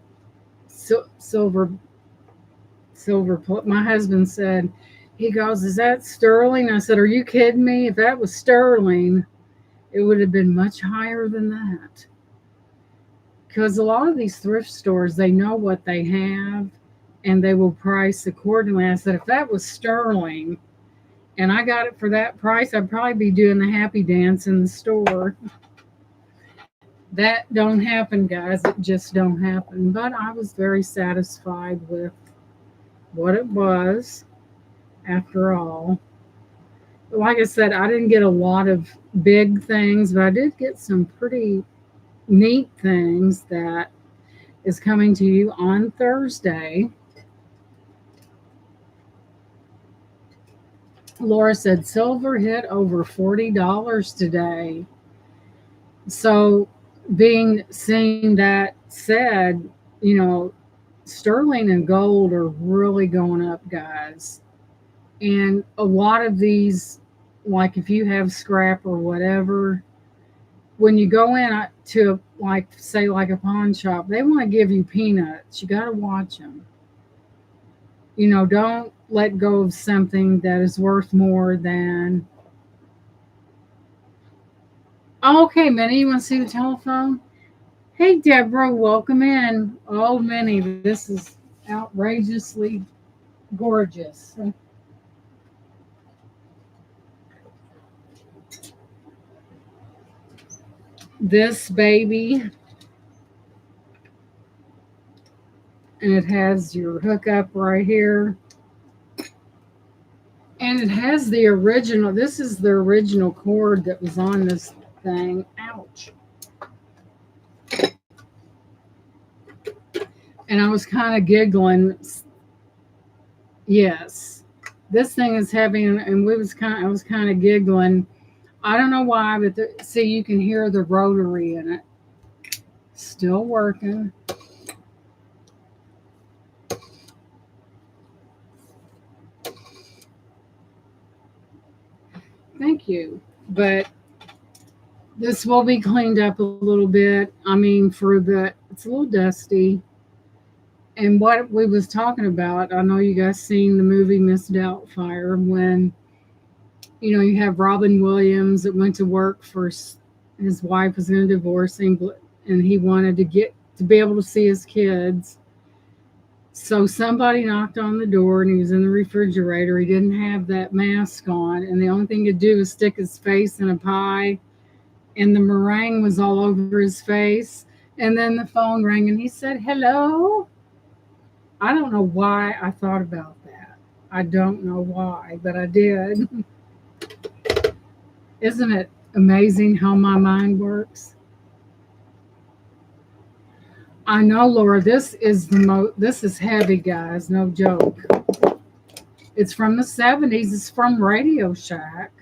silver My husband said, he goes, "Is that sterling?" I said, "Are you kidding me? If that was sterling, it would have been much higher than that." Because a lot of these thrift stores, they know what they have and they will price accordingly. I said, if that was sterling and I got it for that price, I'd probably be doing the happy dance in the store. That don't happen, guys. It just don't happen. But I was very satisfied with what it was after all. Like I said, I didn't get a lot of big things, but I did get some pretty neat things that is coming to you on Thursday. Laura said silver hit over $40 today. So, seeing that said, you know, sterling and gold are really going up, guys. And a lot of these, like if you have scrap or whatever, when you go in to like say like a pawn shop, they want to give you peanuts. You got to watch them. Don't let go of something that is worth more than. Oh, okay, Minnie, you want to see the telephone? Hey, Deborah, welcome in. Oh, Minnie, this is outrageously gorgeous. This baby, and it has your hookup right here. And it has the original, this is the original cord that was on this thing. Ouch. And I was kind of giggling. Yes. This thing is heavy, and I was kind of giggling. I don't know why, but see, you can hear the rotary in it. Still working. Thank you. But this will be cleaned up a little bit. I mean, it's a little dusty. And what we was talking about, I know you guys seen the movie Miss Doubtfire when you have Robin Williams that went to work for his wife was going to divorce him, and he wanted to be able to see his kids. So somebody knocked on the door, and he was in the refrigerator. He didn't have that mask on, and the only thing he could do was stick his face in a pie, and the meringue was all over his face. And then the phone rang, and he said, "Hello." I don't know why I thought about that. I don't know why, but I did. Isn't it amazing how my mind works? I know, Laura. This is heavy, guys. No joke. It's from the 70s. It's from Radio Shack.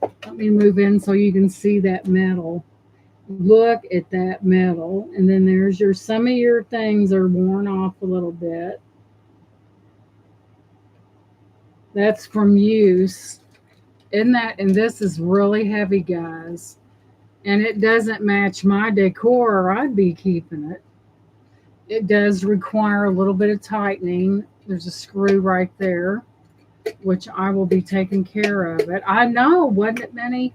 Let me move in so you can see that metal. Look at that metal. And then some of your things are worn off a little bit. That's from use. And this is really heavy, guys. And it doesn't match my decor, or I'd be keeping it. It does require a little bit of tightening. There's a screw right there, which I will be taking care of it. I know, wasn't it, Minnie?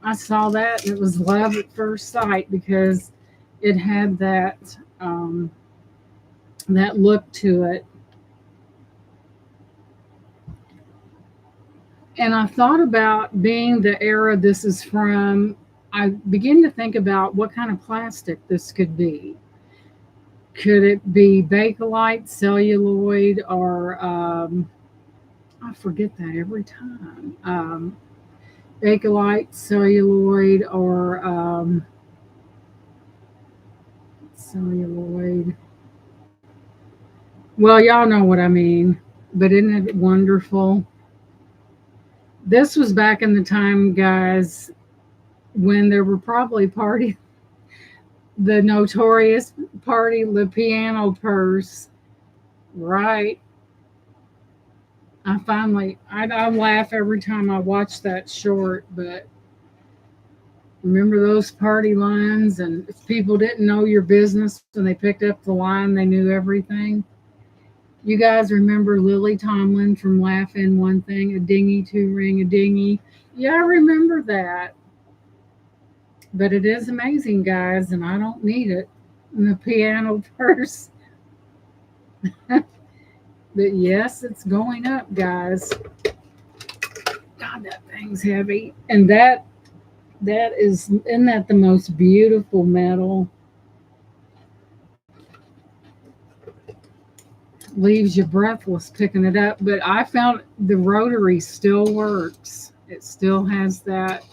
I saw that and it was love at first sight because it had that look to it. And I thought about being the era this is from. I begin to think about what kind of plastic this could be. Could it be Bakelite, celluloid, or I forget that every time. Bakelite, celluloid, or celluloid. Well, y'all know what I mean. But isn't it wonderful? This was back in the time, guys, when there were probably the notorious party, the piano purse. Right. I laugh every time I watch that short, but remember those party lines? And if people didn't know your business when they picked up the line, they knew everything. You guys remember Lily Tomlin from Laughing One Thing, a dingy, two ring, a dingy? Yeah, I remember that. But it is amazing, guys, and I don't need it. And the piano purse. But yes, it's going up, guys. God, that thing's heavy. And that is, isn't that the most beautiful metal? Leaves you breathless picking it up. But I found the rotary still works. It still has that.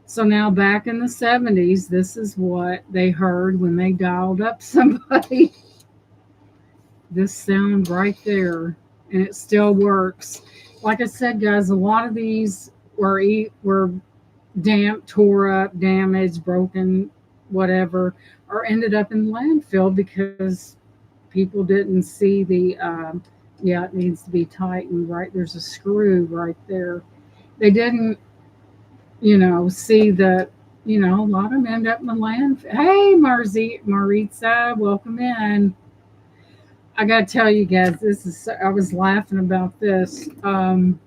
So now back in the 70s, this is what they heard when they dialed up somebody. This sound right there. And it still works. Like I said, guys, a lot of these were damp, tore up, damaged, broken, whatever, or ended up in landfill because people didn't see yeah, it needs to be tightened, right? There's a screw right there. They didn't, see a lot of them end up in the landfill. Hey, Maritza, welcome in. I got to tell you guys, I was laughing about this. A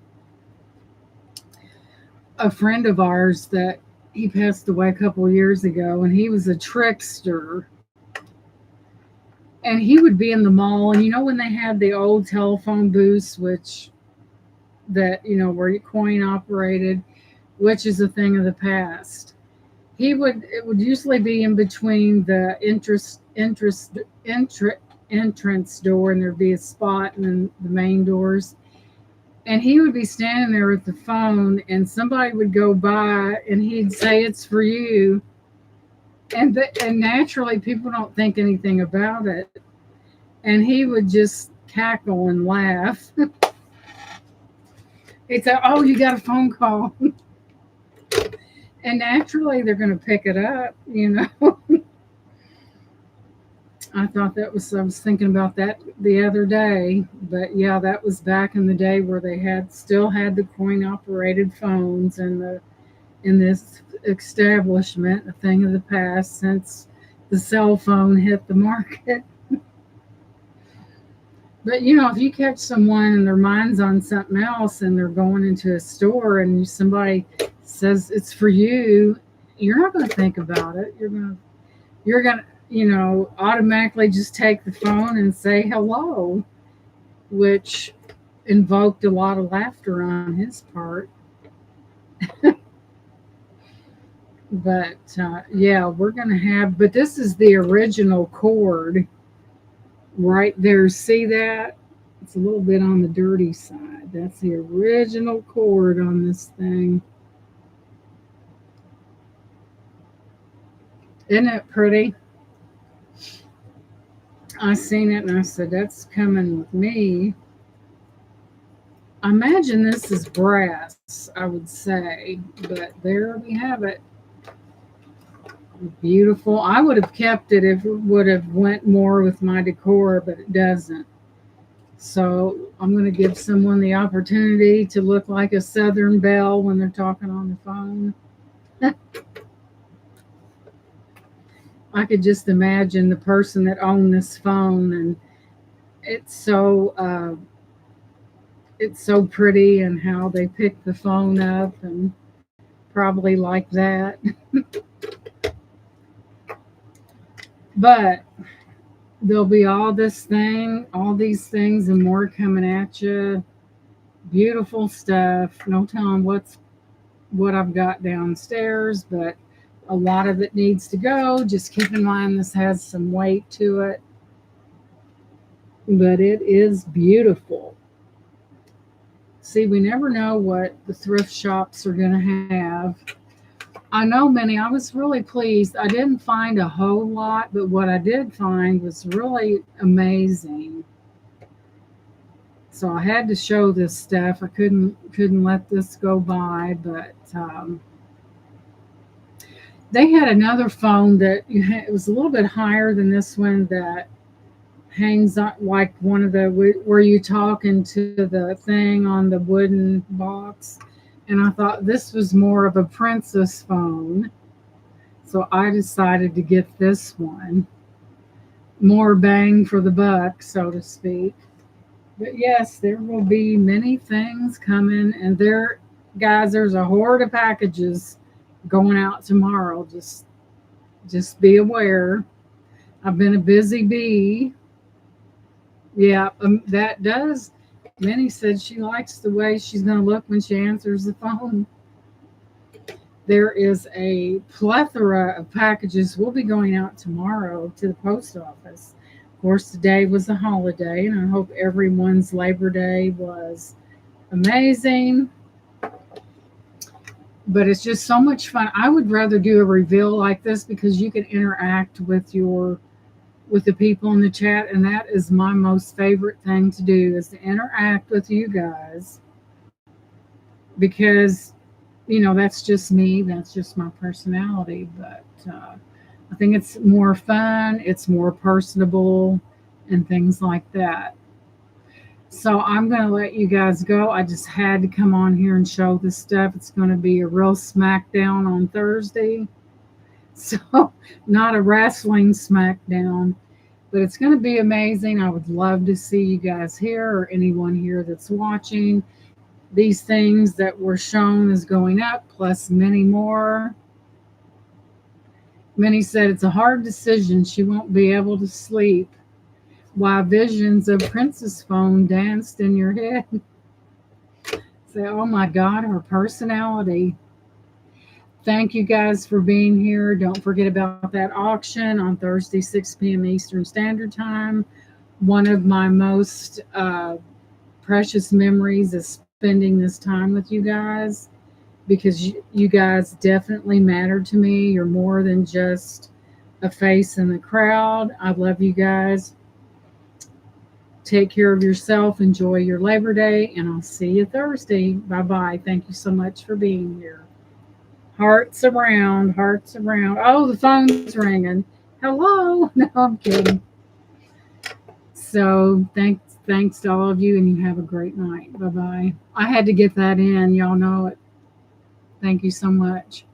friend of ours that he passed away a couple of years ago, and he was a trickster. And he would be in the mall, and when they had the old telephone booths, which were coin operated, which is a thing of the past. It would usually be in between the entrance door, and there'd be a spot, and then the main doors. And he would be standing there with the phone, and somebody would go by, and he'd say, "It's for you." And naturally, people don't think anything about it. And he would just cackle and laugh. He'd say, "Oh, you got a phone call." And naturally, they're going to pick it up. I was thinking about that the other day. But yeah, that was back in the day where they still had the coin operated phones, and in this establishment, a thing of the past since the cell phone hit the market. But if you catch someone and their mind's on something else, and they're going into a store, and somebody says it's for you, you're not going to think about it. You're going to automatically just take the phone and say hello, which invoked a lot of laughter on his part. But yeah, we're going to but this is the original cord right there. See that? It's a little bit on the dirty side. That's the original cord on this thing. Isn't it pretty? I seen it and I said, that's coming with me. I imagine this is brass, I would say, but there we have it. Beautiful. I would have kept it if it would have went more with my decor, but it doesn't. So I'm going to give someone the opportunity to look like a Southern belle when they're talking on the phone. I could just imagine the person that owned this phone, and it's so uh, it's so pretty, and how they picked the phone up, and probably like that. But there'll be all these things, and more coming at you. Beautiful stuff. No telling what I've got downstairs, but a lot of it needs to go. Just keep in mind this has some weight to it, but it is beautiful. See, we never know what the thrift shops are going to have. I know many. I was really pleased. I didn't find a whole lot, but what I did find was really amazing. So I had to show this stuff. I couldn't let this go by. But they had another phone that it was a little bit higher than this one, that hangs on like one of the where you talk into the thing on the wooden box. And I thought this was more of a princess phone, so I decided to get this one. More bang for the buck, so to speak. But yes, there will be many things coming, and there, guys, there's a horde of packages going out tomorrow. Just be aware. I've been a busy bee. Yeah, that does. Minnie said she likes the way she's going to look when she answers the phone. There is a plethora of packages. Will be going out tomorrow to the post office. Of course, today was a holiday, and I hope everyone's Labor Day was amazing. But it's just so much fun. I would rather do a reveal like this because you can interact with the people in the chat, and that is my most favorite thing to do, is to interact with you guys, because that's just me, that's just my personality. But I think it's more fun, it's more personable, and things like that. So I'm going to let you guys go. I just had to come on here and show this stuff. It's going to be a real smackdown on Thursday. So, not a wrestling smackdown, but it's going to be amazing. I would love to see you guys here, or anyone here that's watching. These things that were shown is going up, plus many more. Minnie said it's a hard decision. She won't be able to sleep. Why visions of Princess Phone danced in your head. Say, oh my God, her personality. Thank you guys for being here. Don't forget about that auction on Thursday, 6 p.m. Eastern Standard Time. One of my most precious memories is spending this time with you guys, because you guys definitely matter to me. You're more than just a face in the crowd. I love you guys. Take care of yourself. Enjoy your Labor Day, and I'll see you Thursday. Bye bye. Thank you so much for being here. Hearts around, hearts around. Oh, the phone's ringing. Hello. No, I'm kidding. So thanks to all of you, and you have a great night. Bye bye. I had to get that in. Y'all know it. Thank you so much.